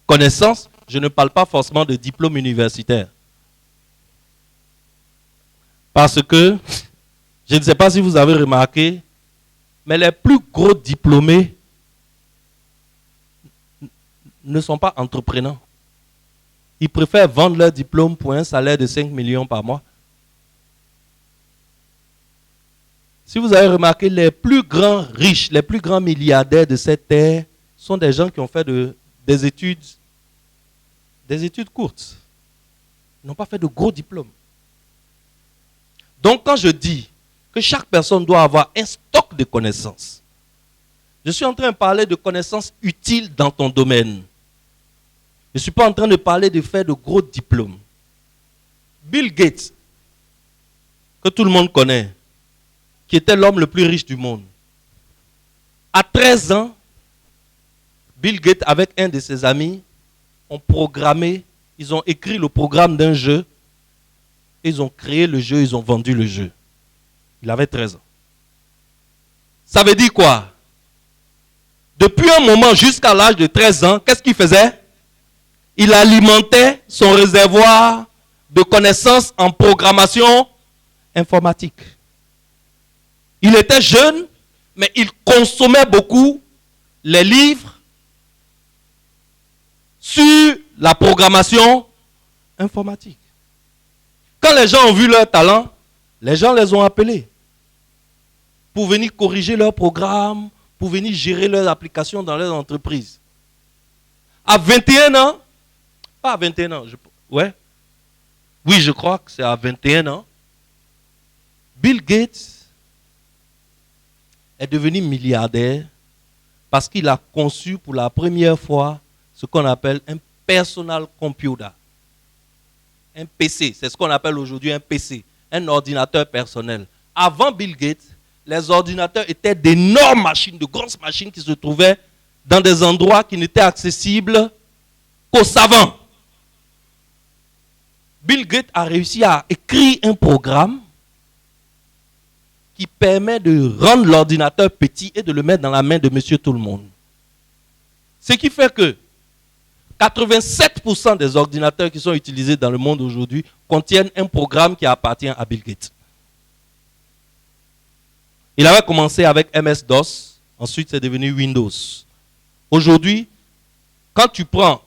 connaissance, je ne parle pas forcément de diplôme universitaire. Parce que, je ne sais pas si vous avez remarqué, mais les plus gros diplômés ne sont pas entrepreneurs. Ils préfèrent vendre leur diplôme pour un salaire de 5 millions par mois. Si vous avez remarqué, les plus grands riches, les plus grands milliardaires de cette terre sont des gens qui ont fait des études courtes. Ils n'ont pas fait de gros diplômes. Donc quand je dis que chaque personne doit avoir un stock de connaissances, je suis en train de parler de connaissances utiles dans ton domaine. Je ne suis pas en train de parler de faire de gros diplômes. Bill Gates, que tout le monde connaît, qui était l'homme le plus riche du monde. À 13 ans, Bill Gates avec un de ses amis ont programmé, ils ont écrit le programme d'un jeu, ils ont créé le jeu, ils ont vendu le jeu. Il avait 13 ans. Ça veut dire quoi? Depuis un moment jusqu'à l'âge de 13 ans, qu'est-ce qu'il faisait? Il alimentait son réservoir de connaissances en programmation informatique. Il était jeune, mais il consommait beaucoup les livres sur la programmation informatique. Quand les gens ont vu leur talent, les gens les ont appelés pour venir corriger leurs programmes, pour venir gérer leurs applications dans leurs entreprises. À 21 ans, pas à 21 ans, oui, je crois que c'est à 21 ans, Bill Gates est devenu milliardaire parce qu'il a conçu pour la première fois ce qu'on appelle un personal computer. Un PC, c'est ce qu'on appelle aujourd'hui un PC, un ordinateur personnel. Avant Bill Gates, les ordinateurs étaient d'énormes machines, de grosses machines qui se trouvaient dans des endroits qui n'étaient accessibles qu'aux savants. Bill Gates a réussi à écrire un programme qui permet de rendre l'ordinateur petit et de le mettre dans la main de monsieur tout le monde. Ce qui fait que 87% des ordinateurs qui sont utilisés dans le monde aujourd'hui contiennent un programme qui appartient à Bill Gates. Il avait commencé avec MS-DOS, ensuite c'est devenu Windows. Aujourd'hui, quand tu prends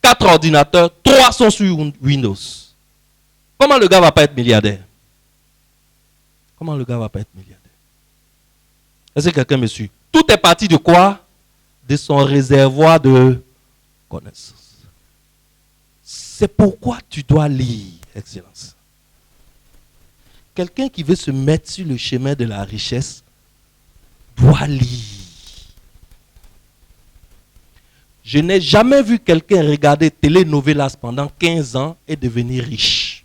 4 ordinateurs, 3 sont sur Windows. Comment le gars ne va pas être milliardaire? Comment le gars ne va pas être milliardaire? Est-ce que quelqu'un me suit? Tout est parti de quoi? De son réservoir de connaissances. C'est pourquoi tu dois lire, Excellence. Quelqu'un qui veut se mettre sur le chemin de la richesse doit lire. Je n'ai jamais vu quelqu'un regarder Telenovelas pendant 15 ans et devenir riche.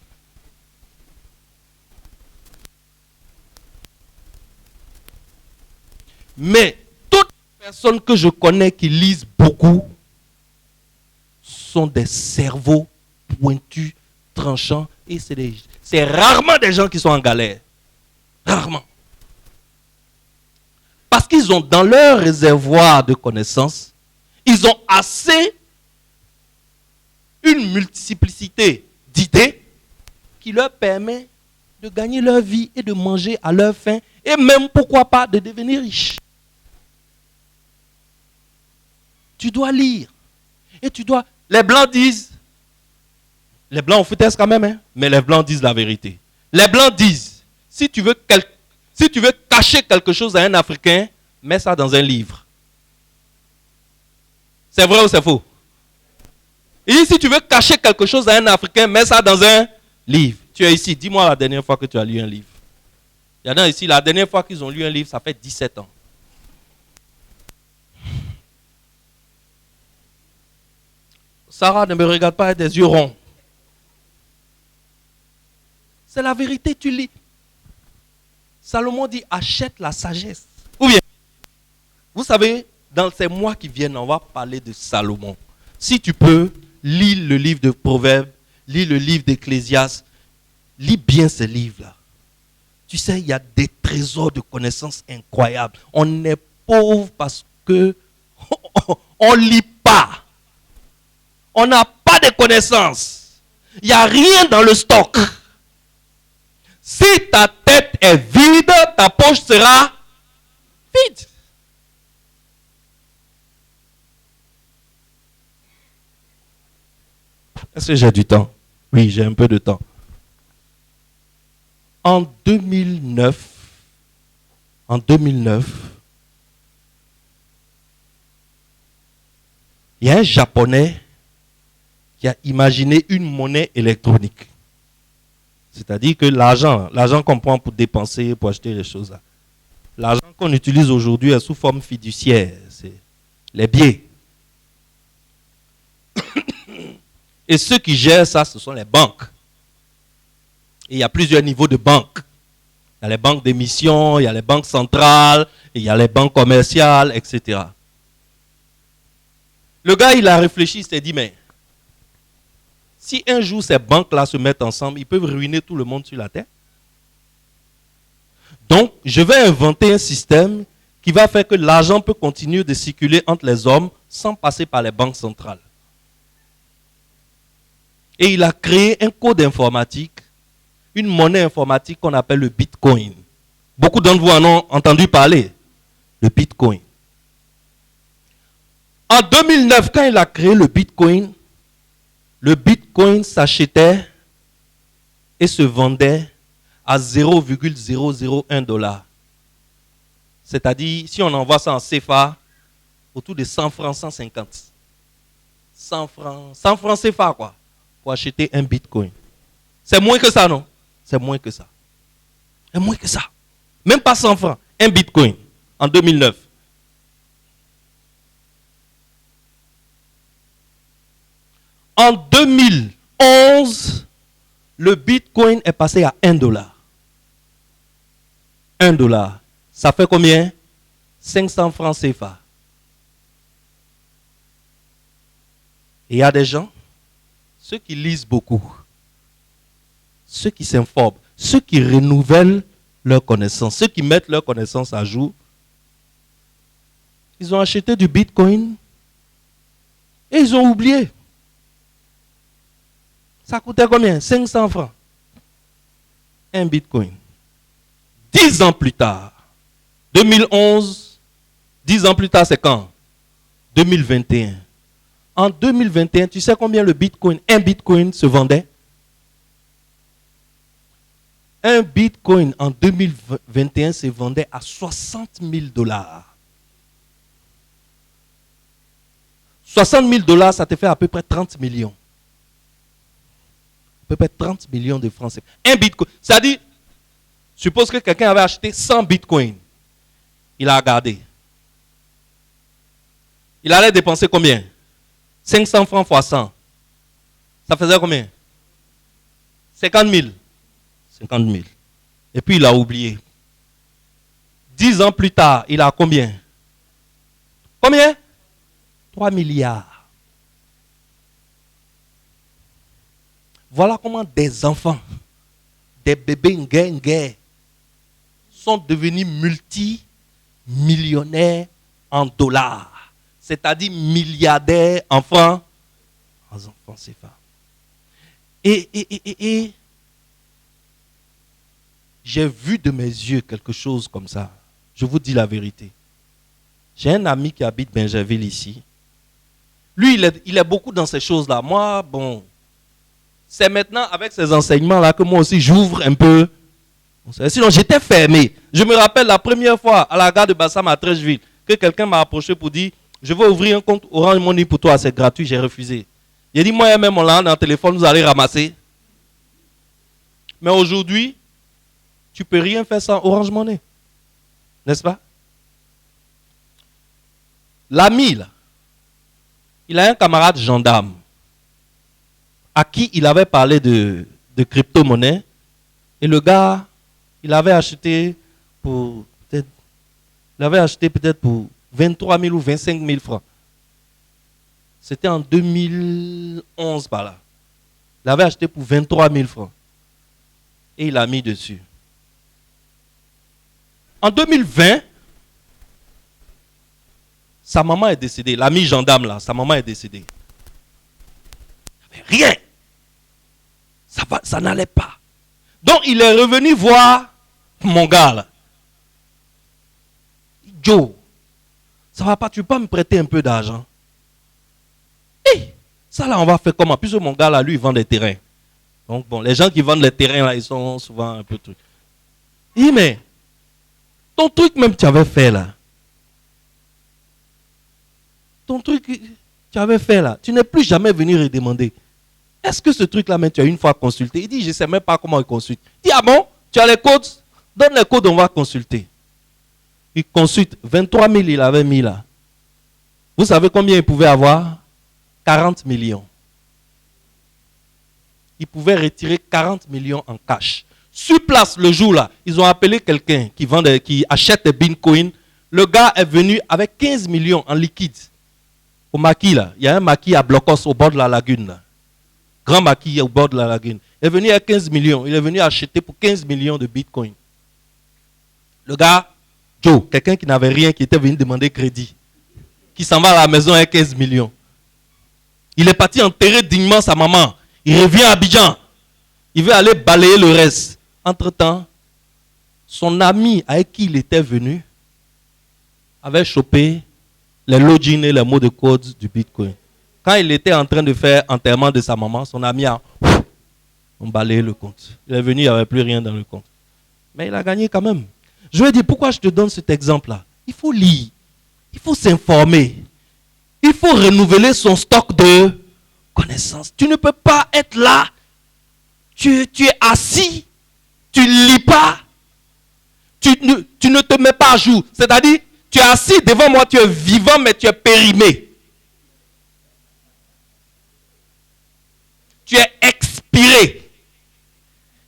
Mais toutes les personnes que je connais qui lisent beaucoup sont des cerveaux pointus, tranchants, et c'est rarement des gens qui sont en galère. Rarement. Parce qu'ils ont dans leur réservoir de connaissances, ils ont assez une multiplicité d'idées qui leur permet de gagner leur vie et de manger à leur faim et même, pourquoi pas, de devenir riche. Tu dois lire. Et tu dois... Les Blancs disent... Les Blancs ont foutaise quand même, hein, mais les Blancs disent la vérité. Les Blancs disent, si tu veux cacher quelque chose à un Africain, mets ça dans un livre. C'est vrai ou c'est faux? Il dit, si tu veux cacher quelque chose à un Africain, mets ça dans un livre. Tu es ici, dis-moi la dernière fois que tu as lu un livre. Il y en a ici, la dernière fois qu'ils ont lu un livre, ça fait 17 ans. Sarah, ne me regarde pas avec des yeux ronds. C'est la vérité, tu lis. Salomon dit, achète la sagesse. Ou bien, vous savez, dans ces mois qui viennent, on va parler de Salomon. Si tu peux, lis le livre de Proverbes, lis le livre d'Ecclésiaste, lis bien ces livres-là. Tu sais, il y a des trésors de connaissances incroyables. On est pauvre parce que on ne lit pas. On n'a pas de connaissances. Il n'y a rien dans le stock. Si ta tête est vide, ta poche sera vide. Est-ce que j'ai du temps? Oui, j'ai un peu de temps. En 2009, il y a un Japonais qui a imaginé une monnaie électronique. C'est-à-dire que l'argent qu'on prend pour dépenser, pour acheter les choses là, l'argent qu'on utilise aujourd'hui est sous forme fiduciaire, c'est les billets. Et ceux qui gèrent ça, ce sont les banques. Et il y a plusieurs niveaux de banques. Il y a les banques d'émission, il y a les banques centrales, il y a les banques commerciales, etc. Le gars, il a réfléchi, il s'est dit, mais si un jour ces banques-là se mettent ensemble, ils peuvent ruiner tout le monde sur la terre. Donc, je vais inventer un système qui va faire que l'argent peut continuer de circuler entre les hommes sans passer par les banques centrales. Et il a créé un code informatique, une monnaie informatique qu'on appelle le Bitcoin. Beaucoup d'entre vous en ont entendu parler, le Bitcoin. En 2009, quand il a créé le Bitcoin s'achetait et se vendait à 0,001 $. C'est-à-dire, si on envoie ça en CFA, autour de 100 francs, 150. 100 francs CFA, quoi, pour acheter un Bitcoin. C'est moins que ça, non? C'est moins que ça. C'est moins que ça. Même pas 100 francs. Un Bitcoin en 2009. En 2011, le Bitcoin est passé à 1 $. 1 $. Ça fait combien? 500 francs CFA. Et il y a des gens, ceux qui lisent beaucoup, ceux qui s'informent, ceux qui renouvellent leurs connaissances, ceux qui mettent leurs connaissances à jour, ils ont acheté du Bitcoin et ils ont oublié. Ça coûtait combien? 500 francs. Un Bitcoin. 10 ans plus tard, 2011, 10 ans plus tard, c'est quand? 2021. En 2021, tu sais combien un Bitcoin se vendait? Un Bitcoin en 2021 se vendait à 60 000 $. 60 000 $, ça te fait à peu près 30 millions. À peu près 30 millions de francs. Un Bitcoin. C'est-à-dire, suppose que quelqu'un avait acheté 100 Bitcoins. Il a gardé. Il allait dépenser combien? 500 francs fois 100. Ça faisait combien? 50 000. 50 000. Et puis il a oublié. 10 ans plus tard, il a combien? Combien? 3 milliards. Voilà comment des enfants, des bébés ngué sont devenus multimillionnaires en dollars. C'est-à-dire milliardaires en francs CFA. Et j'ai vu de mes yeux quelque chose comme ça. Je vous dis la vérité. J'ai un ami qui habite Bingerville ici. Lui, il est beaucoup dans ces choses-là. Moi, bon, c'est maintenant avec ces enseignements-là que moi aussi j'ouvre un peu. Sinon, j'étais fermé. Je me rappelle la première fois à la gare de Bassam à Trècheville que quelqu'un m'a approché pour dire « Je vais ouvrir un compte Orange Money pour toi, c'est gratuit. » J'ai refusé. Il a dit « Moi-même, on l'a dans le téléphone, vous allez ramasser. » Mais aujourd'hui, tu ne peux rien faire sans Orange Money. N'est-ce pas? L'ami, là, il a un camarade gendarme à qui il avait parlé de crypto-monnaie. Et le gars, il avait acheté pour peut-être, il l'avait acheté peut-être pour 23 000 ou 25 000 francs. C'était en 2011 par là. Il l'avait acheté pour 23 000 francs. Et il l'a mis dessus. En 2020, sa maman est décédée. L'ami gendarme là, sa maman est décédée. Il n'y avait rien. Ça n'allait pas. Donc il est revenu voir mon gars là. Joe, ça va pas, tu peux pas me prêter un peu d'argent? Hey, ça là on va faire comment? Puisque mon gars là, lui, il vend des terrains. Donc bon, les gens qui vendent les terrains là, ils sont souvent un peu trucs. Il dit, mais ton truc même tu avais fait là. Ton truc tu avais fait là, tu n'es plus jamais venu redemander. Est-ce que ce truc-là, même, tu as une fois consulté? Il dit, je ne sais même pas comment il consulte. Il dit, ah bon, tu as les codes? Donne les codes, on va consulter. Il consulte. 23 000, il avait mis là. Vous savez combien il pouvait avoir? 40 millions. Il pouvait retirer 40 millions en cash. Sur place, le jour-là, ils ont appelé quelqu'un qui achète des bitcoins. Le gars est venu avec 15 millions en liquide. Au maquis, là. Il y a un maquis à Blocos, au bord de la lagune, là. Grand maquis au bord de la lagune. Il est venu à 15 millions. Il est venu acheter pour 15 millions de bitcoins. Le gars, Joe, quelqu'un qui n'avait rien, qui était venu demander crédit, qui s'en va à la maison avec 15 millions. Il est parti enterrer dignement sa maman. Il revient à Abidjan. Il veut aller balayer le reste. Entre-temps, son ami avec qui il était venu avait chopé les logins et les mots de code du bitcoin. Quand il était en train de faire enterrement de sa maman, son ami a balayé le compte. Il est venu, il n'y avait plus rien dans le compte. Mais il a gagné quand même. Je vais dire pourquoi je te donne cet exemple-là. Il faut lire, il faut s'informer, il faut renouveler son stock de connaissances. Tu ne peux pas être là, tu es assis, tu ne lis pas, tu ne te mets pas à jour. C'est-à-dire, tu es assis devant moi, tu es vivant, mais tu es périmé. Tu es expiré.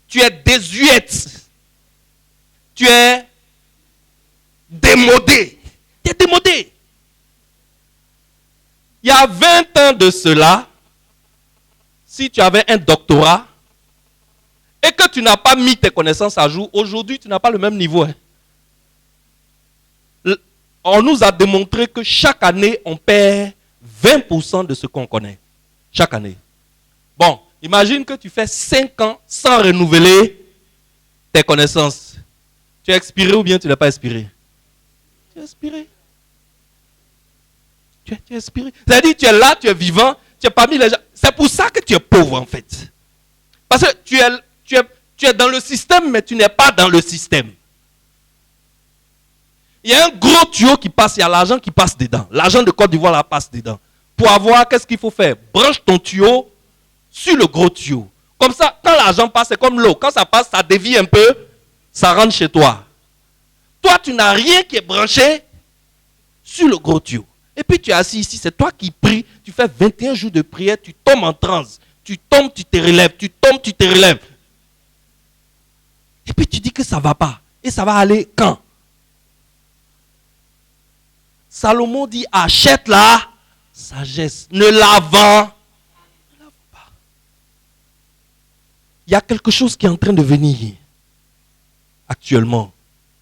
Tu es désuète. Tu es démodé. Tu es démodé. Il y a 20 ans de cela, si tu avais un doctorat et que tu n'as pas mis tes connaissances à jour, aujourd'hui, tu n'as pas le même niveau. On nous a démontré que chaque année, on perd 20% de ce qu'on connaît. Chaque année. Bon, imagine que tu fais 5 ans sans renouveler tes connaissances. Tu es expiré ou bien tu n'es pas expiré? Tu es expiré. Tu es expiré. C'est-à-dire, tu es là, tu es vivant, tu es parmi les gens. C'est pour ça que tu es pauvre en fait. Parce que tu es dans le système, mais tu n'es pas dans le système. Il y a un gros tuyau qui passe, il y a l'argent qui passe dedans. L'argent de Côte d'Ivoire là passe dedans. Pour avoir, qu'est-ce qu'il faut faire? Branche ton tuyau sur le gros tuyau. Comme ça, quand l'argent passe, c'est comme l'eau. Quand ça passe, ça dévie un peu, ça rentre chez toi. Toi, tu n'as rien qui est branché sur le gros tuyau. Et puis tu es assis ici, c'est toi qui pries, tu fais 21 jours de prière, tu tombes en transe. Tu tombes, tu te relèves, tu tombes, tu te relèves. Et puis tu dis que ça ne va pas. Et ça va aller quand? Salomon dit, achète la sagesse, ne la vends pas. Il y a quelque chose qui est en train de venir actuellement,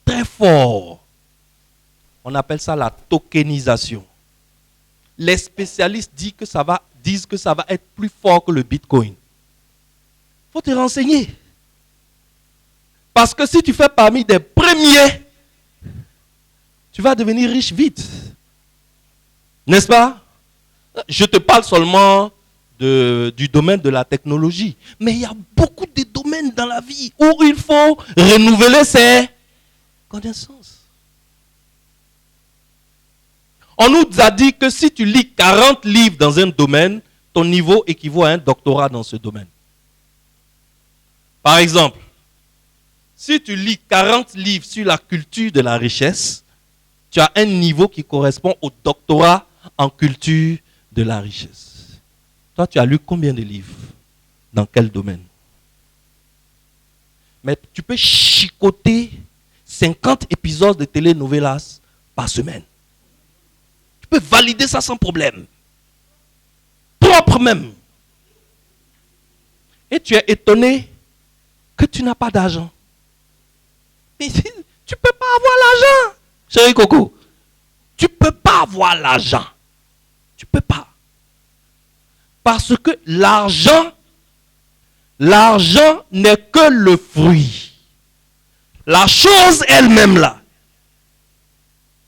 très fort. On appelle ça la tokenisation. Les spécialistes disent que ça va être plus fort que le Bitcoin. Il faut te renseigner. Parce que si tu fais parmi des premiers, tu vas devenir riche vite. N'est-ce pas? Je te parle seulement du domaine de la technologie. Mais il y a beaucoup de domaines dans la vie où il faut renouveler ses connaissances. On nous a dit que si tu lis 40 livres dans un domaine, ton niveau équivaut à un doctorat dans ce domaine. Par exemple, si tu lis 40 livres sur la culture de la richesse, tu as un niveau qui correspond au doctorat en culture de la richesse. Toi, tu as lu combien de livres? Dans quel domaine? Mais tu peux chicoter 50 épisodes de telenovelas par semaine. Tu peux valider ça sans problème. Propre même. Et tu es étonné que tu n'as pas d'argent. Mais tu ne peux pas avoir l'argent. Chérie Coco, tu ne peux pas avoir l'argent. Tu ne peux pas. Parce que l'argent n'est que le fruit. La chose elle-même là,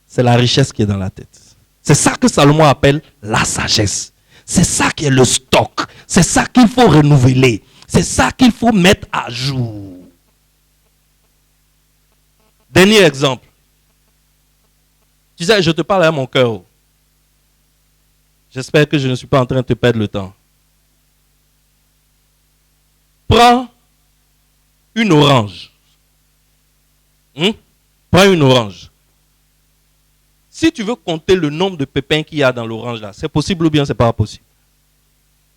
c'est la richesse qui est dans la tête. C'est ça que Salomon appelle la sagesse. C'est ça qui est le stock. C'est ça qu'il faut renouveler. C'est ça qu'il faut mettre à jour. Dernier exemple. Tu sais, je te parle à mon cœur. J'espère que je ne suis pas en train de te perdre le temps. Prends une orange. Prends une orange. Si tu veux compter le nombre de pépins qu'il y a dans l'orange là, c'est possible ou bien c'est pas possible?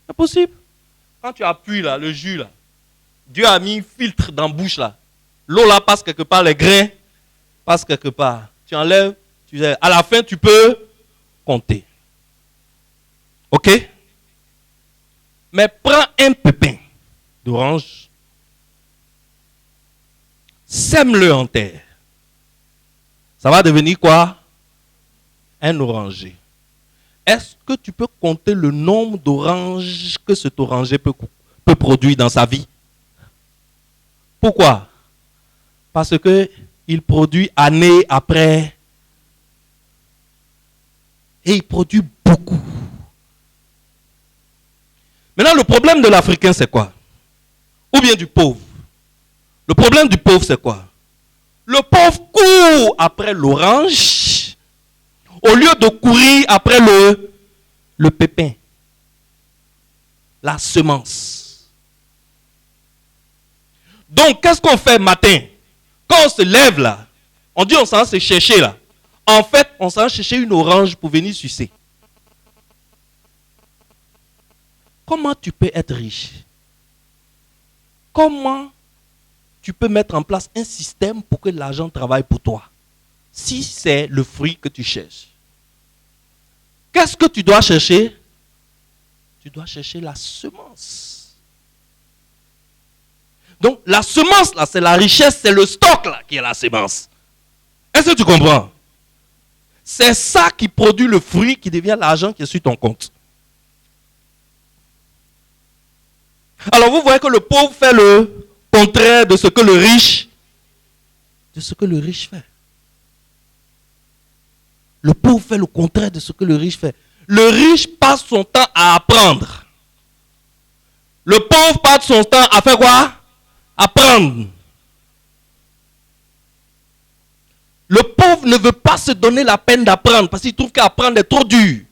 C'est possible. Quand tu appuies là, le jus là, Dieu a mis un filtre dans la bouche là. L'eau là passe quelque part, les grains passent quelque part. Tu enlèves, à la fin tu peux compter. Ok? Mais prends un pépin d'orange, sème-le en terre. Ça va devenir quoi? Un oranger. Est-ce que tu peux compter le nombre d'oranges que cet oranger peut produire dans sa vie? Pourquoi? Parce qu'il produit année après. Et il produit beaucoup. Maintenant, le problème de l'Africain, c'est quoi? Ou bien du pauvre. Le problème du pauvre, c'est quoi? Le pauvre court après l'orange au lieu de courir après le pépin. La semence. Donc, qu'est-ce qu'on fait matin? Quand on se lève là, on dit on s'en va se chercher là. En fait, on s'en va chercher une orange pour venir sucer. Comment tu peux être riche? Comment tu peux mettre en place un système pour que l'argent travaille pour toi? Si c'est le fruit que tu cherches. Qu'est-ce que tu dois chercher? Tu dois chercher la semence. Donc la semence là, c'est la richesse, c'est le stock là qui est la semence. Est-ce que tu comprends? C'est ça qui produit le fruit qui devient l'argent qui est sur ton compte. Alors vous voyez que le pauvre fait le contraire de ce que le riche fait. Le pauvre fait le contraire de ce que le riche fait. Le riche passe son temps à apprendre. Le pauvre passe son temps à faire quoi? Apprendre. Le pauvre ne veut pas se donner la peine d'apprendre parce qu'il trouve qu'apprendre est trop dur.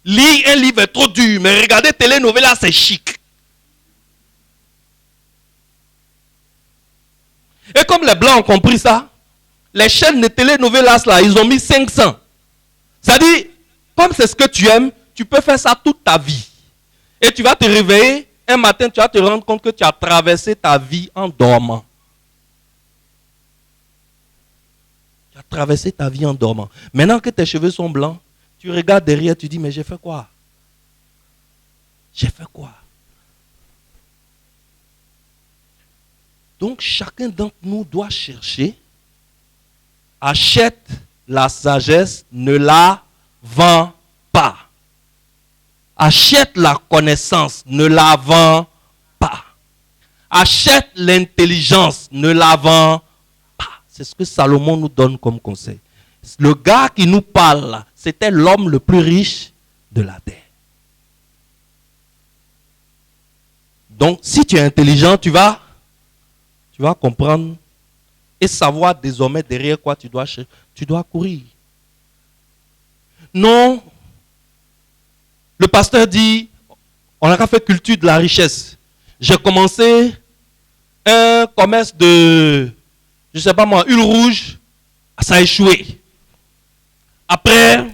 Lire un livre est trop dur, mais regarder télénovelas, c'est chic. Et comme les Blancs ont compris ça, les chaînes de télénovelas là, ils ont mis 500. C'est-à-dire, comme c'est ce que tu aimes, tu peux faire ça toute ta vie. Et tu vas te réveiller, un matin, tu vas te rendre compte que tu as traversé ta vie en dormant. Tu as traversé ta vie en dormant. Maintenant que tes cheveux sont blancs, tu regardes derrière, tu dis, mais j'ai fait quoi? J'ai fait quoi? Donc, chacun d'entre nous doit chercher. Achète la sagesse, ne la vends pas. Achète la connaissance, ne la vends pas. Achète l'intelligence, ne la vends pas. C'est ce que Salomon nous donne comme conseil. Le gars qui nous parle là, c'était l'homme le plus riche de la terre. Donc, si tu es intelligent, tu vas comprendre et savoir désormais derrière quoi tu dois courir. Non, le pasteur dit, on n'a qu'à faire culture de la richesse. J'ai commencé un commerce de, je ne sais pas moi, huile rouge, ça a échoué. Après,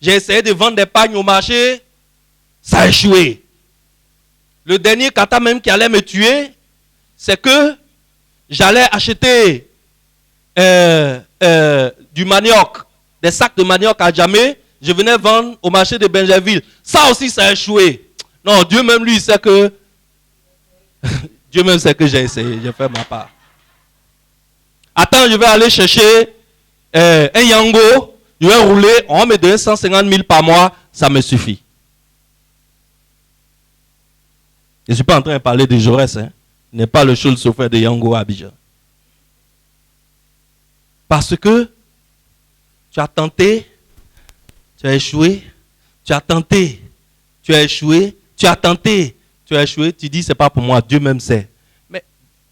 j'ai essayé de vendre des pagnes au marché, ça a échoué. Le dernier kata même qui allait me tuer, c'est que j'allais acheter du manioc, des sacs de manioc à jamais, je venais vendre au marché de Benjerville. Ça aussi, ça a échoué. Non, Dieu même lui sait que Dieu même sait que j'ai essayé, j'ai fait ma part. Attends, je vais aller chercher un yango, je vais rouler, on va me donner 150 000 par mois, ça me suffit. Je ne suis pas en train de parler de Jaurès, hein. Il n'est pas le seul chauffeur de yango à Abidjan. Parce que tu as tenté, tu as échoué, tu as tenté, tu as échoué, tu as tenté, tu as échoué, tu dis c'est pas pour moi, Dieu même sait. Mais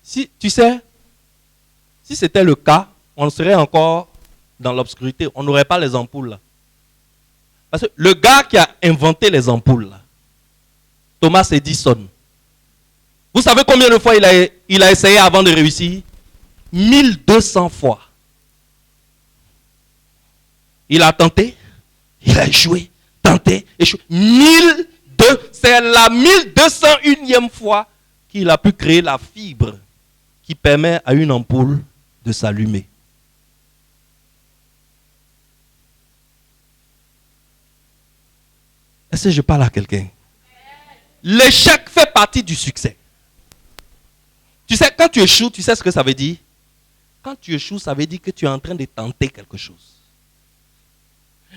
si tu sais, si c'était le cas, on serait encore dans l'obscurité, on n'aurait pas les ampoules là. Parce que le gars qui a inventé les ampoules là, Thomas Edison, vous savez combien de fois il a essayé avant de réussir? 1200 fois. Il a tenté, il a échoué, tenté, échoué. 1200, c'est la 1201e fois qu'il a pu créer la fibre qui permet à une ampoule de s'allumer. Est-ce que je parle à quelqu'un? L'échec fait partie du succès. Tu sais, quand tu échoues, tu sais ce que ça veut dire? Quand tu échoues, ça veut dire que tu es en train de tenter quelque chose.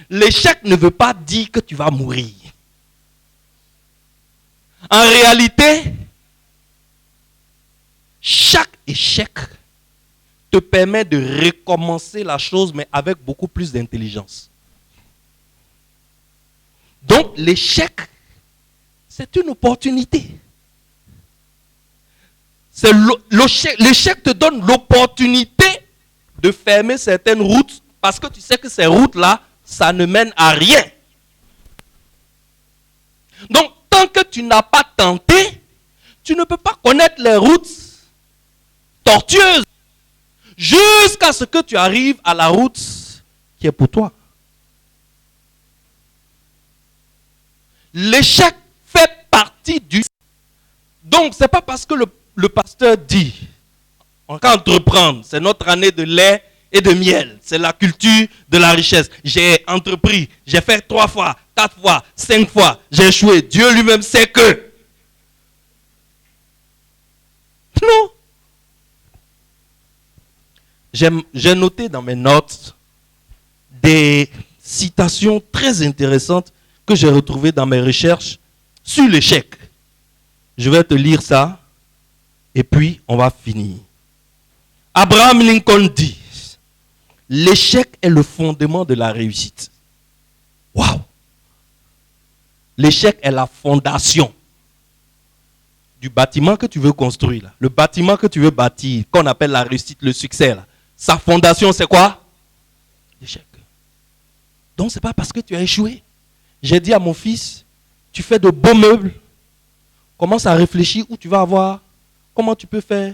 L'échec ne veut pas dire que tu vas mourir. En réalité, chaque échec te permet de recommencer la chose, mais avec beaucoup plus d'intelligence. Donc, l'échec, c'est une opportunité. L'échec te donne l'opportunité de fermer certaines routes parce que tu sais que ces routes-là, ça ne mène à rien. Donc, tant que tu n'as pas tenté, tu ne peux pas connaître les routes tortueuses jusqu'à ce que tu arrives à la route qui est pour toi. L'échec fait partie du... Donc, ce n'est pas parce que le pasteur dit, on va entreprendre, c'est notre année de lait et de miel, c'est la culture de la richesse. J'ai entrepris, j'ai fait 3 fois, 4 fois, 5 fois, j'ai échoué. Dieu lui-même sait que. Non. J'ai noté dans mes notes des citations très intéressantes que j'ai retrouvées dans mes recherches sur l'échec. Je vais te lire ça et puis on va finir. Abraham Lincoln dit, l'échec est le fondement de la réussite. Waouh! L'échec est la fondation du bâtiment que tu veux construire. Là. Le bâtiment que tu veux bâtir, qu'on appelle la réussite, le succès. Là. Sa fondation, c'est quoi? L'échec. Donc, ce n'est pas parce que tu as échoué. J'ai dit à mon fils, tu fais de beaux meubles. Commence à réfléchir où tu vas avoir. Comment tu peux faire,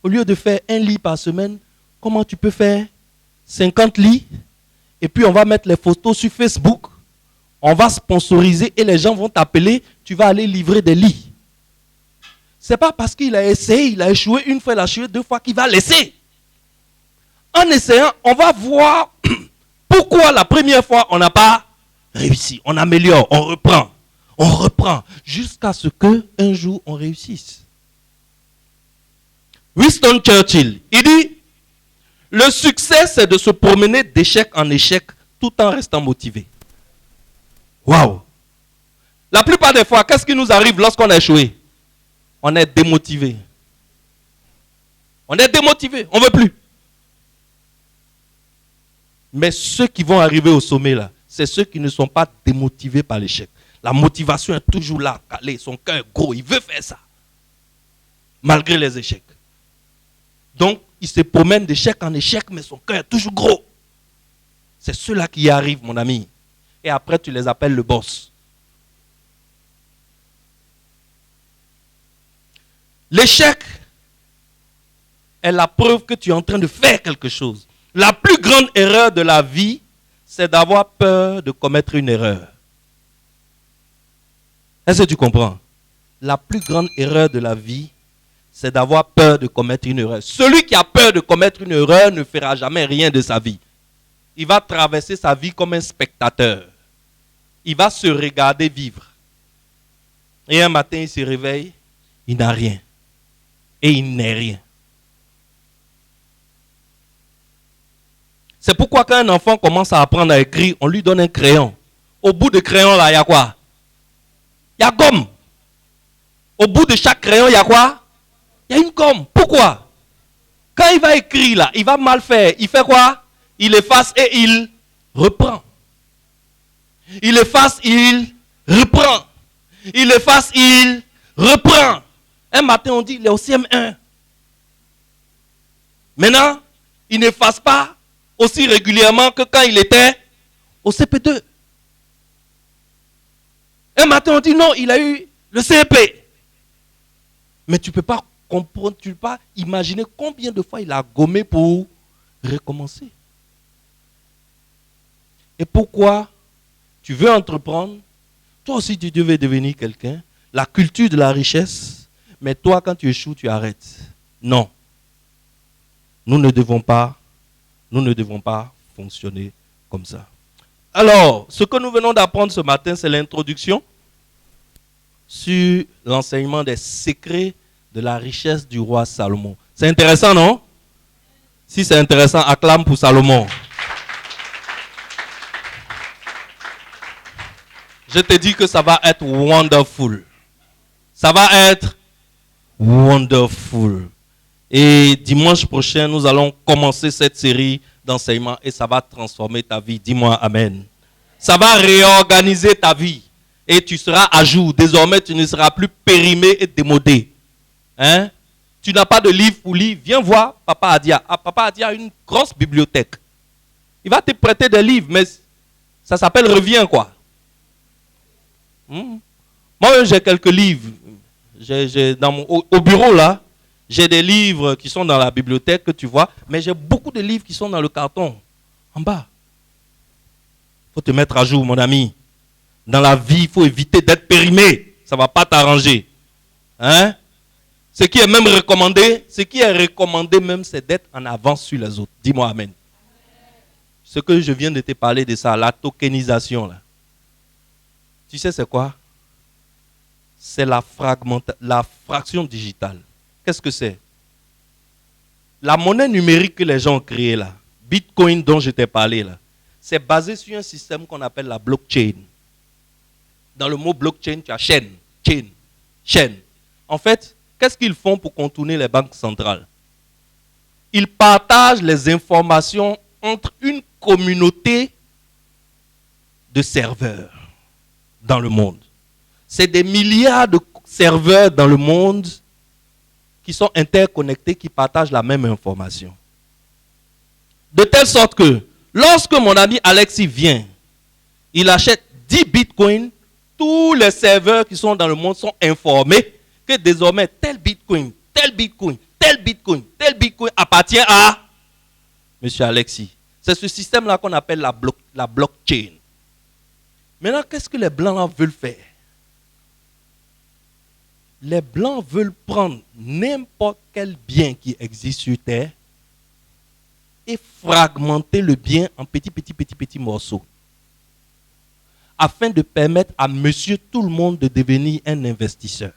au lieu de faire 1 lit par semaine, comment tu peux faire 50 lits. Et puis, on va mettre les photos sur Facebook. On va sponsoriser et les gens vont t'appeler. Tu vas aller livrer des lits. Ce n'est pas parce qu'il a essayé, il a échoué 1 fois, il a échoué 2 fois qu'il va laisser. En essayant, on va voir pourquoi la première fois, on n'a pas réussi. On améliore, on reprend, jusqu'à ce qu'un jour, on réussisse. Winston Churchill, il dit, le succès, c'est de se promener d'échec en échec tout en restant motivé. Waouh! La plupart des fois, qu'est-ce qui nous arrive lorsqu'on a échoué? On est démotivé. On est démotivé, on ne veut plus. Mais ceux qui vont arriver au sommet, là, c'est ceux qui ne sont pas démotivés par l'échec. La motivation est toujours là, calée, son cœur est gros, il veut faire ça. Malgré les échecs. Donc, il se promène d'échec en échec, mais son cœur est toujours gros. C'est ceux-là qui y arrivent, mon ami. Et après, tu les appelles le boss. L'échec est la preuve que tu es en train de faire quelque chose. La plus grande erreur de la vie, c'est d'avoir peur de commettre une erreur. Est-ce que tu comprends? La plus grande erreur de la vie, c'est d'avoir peur de commettre une erreur. Celui qui a peur de commettre une erreur ne fera jamais rien de sa vie. Il va traverser sa vie comme un spectateur. Il va se regarder vivre. Et un matin, il se réveille, il n'a rien. Et il n'est rien. C'est pourquoi quand un enfant commence à apprendre à écrire, on lui donne un crayon. Au bout de crayon, là, il y a quoi? Il y a gomme. Au bout de chaque crayon, il y a quoi? Il y a une gomme. Pourquoi? Quand il va écrire, là, il va mal faire. Il fait quoi? Il efface et il reprend. Il efface, il reprend. Il efface, il reprend. Un matin, on dit, il est au CM1. Maintenant, il n'efface pas aussi régulièrement que quand il était au CP2. Un matin, on dit, non, il a eu le CP. Mais tu ne peux pas comprendre, tu ne peux pas imaginer combien de fois il a gommé pour recommencer. Et pourquoi tu veux entreprendre? Toi aussi, tu devais devenir quelqu'un. La culture de la richesse. Mais toi, quand tu échoues, tu arrêtes. Non. Nous ne devons pas fonctionner comme ça. Alors, ce que nous venons d'apprendre ce matin, c'est l'introduction sur l'enseignement des secrets de la richesse du roi Salomon. C'est intéressant, non? Si c'est intéressant, acclame pour Salomon. Je te dis que ça va être wonderful. Ça va être wonderful. Et dimanche prochain, nous allons commencer cette série d'enseignements et ça va transformer ta vie. Dis-moi amen. Ça va réorganiser ta vie et tu seras à jour. Désormais, tu ne seras plus périmé et démodé. Hein? Tu n'as pas de livre pour lire. Viens voir Papa Adia. Ah, Papa Adia a une grosse bibliothèque. Il va te prêter des livres, mais ça s'appelle Reviens quoi. Moi, j'ai quelques livres. Au bureau, là, j'ai des livres qui sont dans la bibliothèque, que tu vois, mais j'ai beaucoup de livres qui sont dans le carton, en bas. Il faut te mettre à jour, mon ami. Dans la vie, il faut éviter d'être périmé. Ça ne va pas t'arranger. Hein? Ce qui est même recommandé, même, c'est d'être en avance sur les autres. Dis-moi amen. Ce que je viens de te parler de ça, la tokenisation, là. Tu sais c'est quoi? C'est la fraction digitale. Qu'est-ce que c'est? La monnaie numérique que les gens ont créée là, Bitcoin dont je t'ai parlé là, c'est basé sur un système qu'on appelle la blockchain. Dans le mot blockchain, tu as chaîne. En fait, qu'est-ce qu'ils font pour contourner les banques centrales? Ils partagent les informations entre une communauté de serveurs dans le monde. C'est des milliards de serveurs dans le monde qui sont interconnectés, qui partagent la même information. De telle sorte que, lorsque mon ami Alexis vient, il achète 10 bitcoins, tous les serveurs qui sont dans le monde sont informés que désormais tel bitcoin appartient à M. Alexis. C'est ce système-là qu'on appelle la blockchain. Maintenant, qu'est-ce que les Blancs veulent faire? Les Blancs veulent prendre n'importe quel bien qui existe sur Terre et fragmenter le bien en petits morceaux afin de permettre à monsieur tout le monde de devenir un investisseur.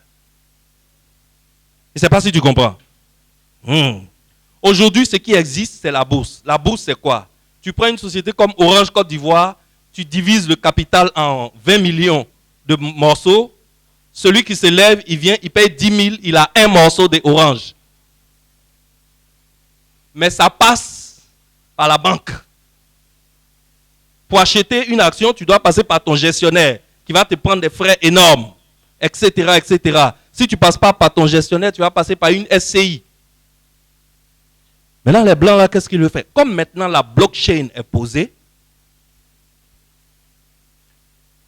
Je ne sais pas si tu comprends. Aujourd'hui, ce qui existe, c'est la bourse. La bourse, c'est quoi? Tu prends une société comme Orange Côte d'Ivoire, tu divises le capital en 20 millions de morceaux. Celui qui se lève, il vient, il paye 10 000, il a un morceau d'Orange. Mais ça passe par la banque. Pour acheter une action, tu dois passer par ton gestionnaire qui va te prendre des frais énormes, etc., etc. Si tu ne passes pas par ton gestionnaire, tu vas passer par une SCI. Maintenant, les Blancs, là, qu'est-ce qu'ils veulent faire? Comme maintenant la blockchain est posée,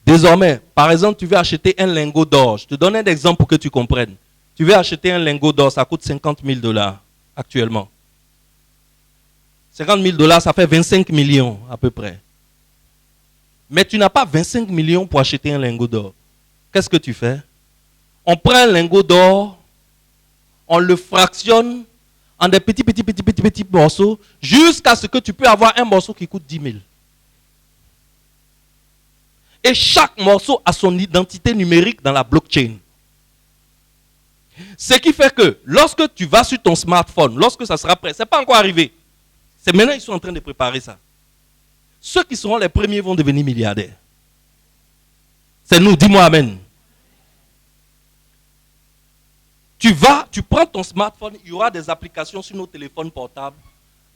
désormais, par exemple, tu veux acheter un lingot d'or. Je te donne un exemple pour que tu comprennes. Tu veux acheter un lingot d'or, ça coûte 50 000 $ actuellement. 50 000 $, ça fait 25 millions à peu près. Mais tu n'as pas 25 millions pour acheter un lingot d'or. Qu'est-ce que tu fais? On prend un lingot d'or, on le fractionne en des petits morceaux jusqu'à ce que tu peux avoir un morceau qui coûte 10 000. Et chaque morceau a son identité numérique dans la blockchain. Ce qui fait que lorsque tu vas sur ton smartphone, lorsque ça sera prêt, ce n'est pas encore arrivé. C'est maintenant qu'ils sont en train de préparer ça. Ceux qui seront les premiers vont devenir milliardaires. C'est nous, dis-moi amen. Tu prends ton smartphone, il y aura des applications sur nos téléphones portables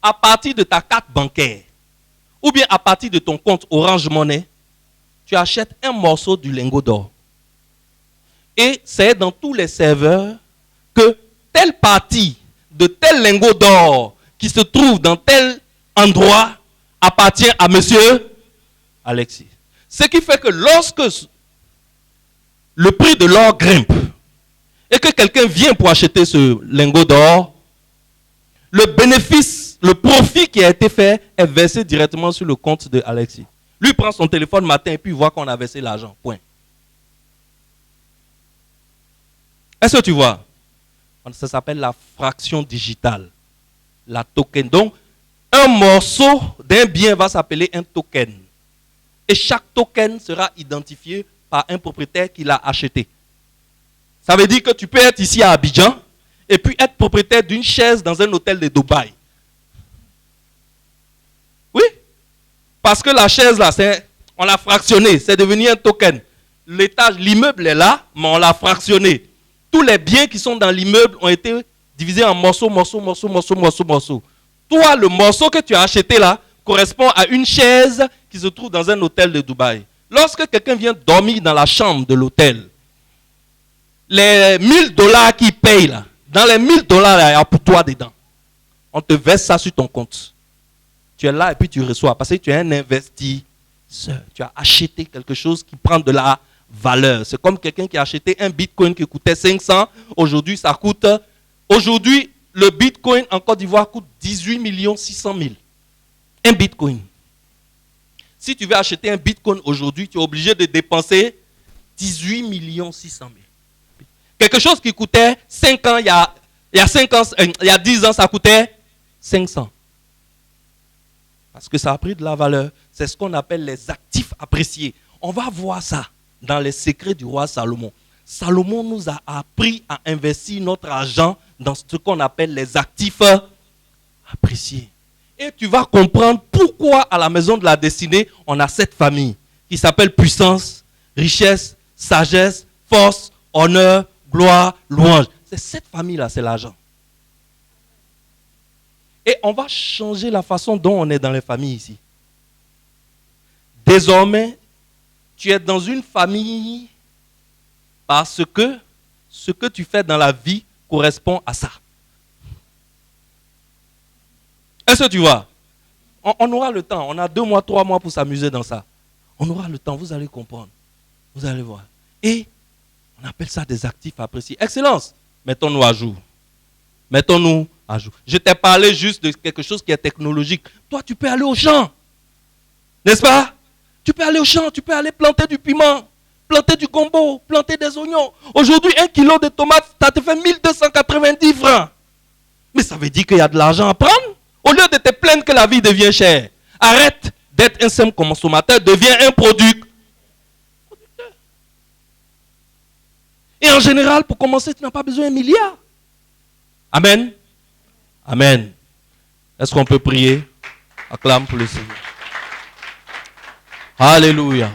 à partir de ta carte bancaire ou bien à partir de ton compte Orange Money, tu achètes un morceau du lingot d'or. Et c'est dans tous les serveurs que telle partie de tel lingot d'or qui se trouve dans tel endroit appartient à monsieur Alexis. Ce qui fait que lorsque le prix de l'or grimpe et que quelqu'un vient pour acheter ce lingot d'or, le bénéfice, le profit qui a été fait est versé directement sur le compte de Alexis. Lui prend son téléphone matin et puis il voit qu'on a versé l'argent. Point. Est-ce que tu vois? Ça s'appelle la fraction digitale. La token. Donc, un morceau d'un bien va s'appeler un token. Et chaque token sera identifié par un propriétaire qui l'a acheté. Ça veut dire que tu peux être ici à Abidjan et puis être propriétaire d'une chaise dans un hôtel de Dubaï. Oui. Parce que la chaise là, on l'a fractionnée. C'est devenu un token. L'étage, l'immeuble est là, mais on l'a fractionné. Tous les biens qui sont dans l'immeuble ont été divisés en morceaux. Toi, le morceau que tu as acheté là correspond à une chaise qui se trouve dans un hôtel de Dubaï. Lorsque quelqu'un vient dormir dans la chambre de l'hôtel, les $1000 qu'il paye là, dans les $1000, il y a pour toi dedans. On te verse ça sur ton compte. Tu es là et puis tu reçois parce que tu es un investisseur. Tu as acheté quelque chose qui prend de la valeur. C'est comme quelqu'un qui a acheté un bitcoin qui coûtait 500. Aujourd'hui, ça coûte... Aujourd'hui, le bitcoin en Côte d'Ivoire coûte 18 600 000. Un bitcoin. Si tu veux acheter un bitcoin aujourd'hui, tu es obligé de dépenser 18 600 000. Quelque chose qui coûtait 5 ans, il y a 10 ans, ça coûtait 500. Parce que ça a pris de la valeur. C'est ce qu'on appelle les actifs appréciés. On va voir ça dans les secrets du roi Salomon. Salomon nous a appris à investir notre argent dans ce qu'on appelle les actifs appréciés. Et tu vas comprendre pourquoi à la maison de la destinée, on a cette famille qui s'appelle puissance, richesse, sagesse, force, honneur, gloire, louange. C'est cette famille-là, c'est l'argent. Et on va changer la façon dont on est dans les familles ici. Désormais, tu es dans une famille parce que ce que tu fais dans la vie correspond à ça. Est-ce que tu vois? On aura le temps. On a 2 mois, 3 mois pour s'amuser dans ça. On aura le temps, vous allez comprendre. Vous allez voir. Et on appelle ça des actifs appréciés. Excellence, mettons-nous à jour. Mettons-nous à jour. Je t'ai parlé juste de quelque chose qui est technologique. Toi, tu peux aller au champ. N'est-ce pas? Tu peux aller au champ, tu peux aller planter du piment, planter du gombo, planter des oignons. Aujourd'hui, 1 kilo de tomates, ça te fait 1290 francs. Mais ça veut dire qu'il y a de l'argent à prendre. Au lieu de te plaindre que la vie devient chère, arrête d'être un simple consommateur, deviens un producteur. Et en général, pour commencer, tu n'as pas besoin d'1 milliard. Amen. Amen. Est-ce qu'on peut prier? Acclame pour le Seigneur. Alléluia.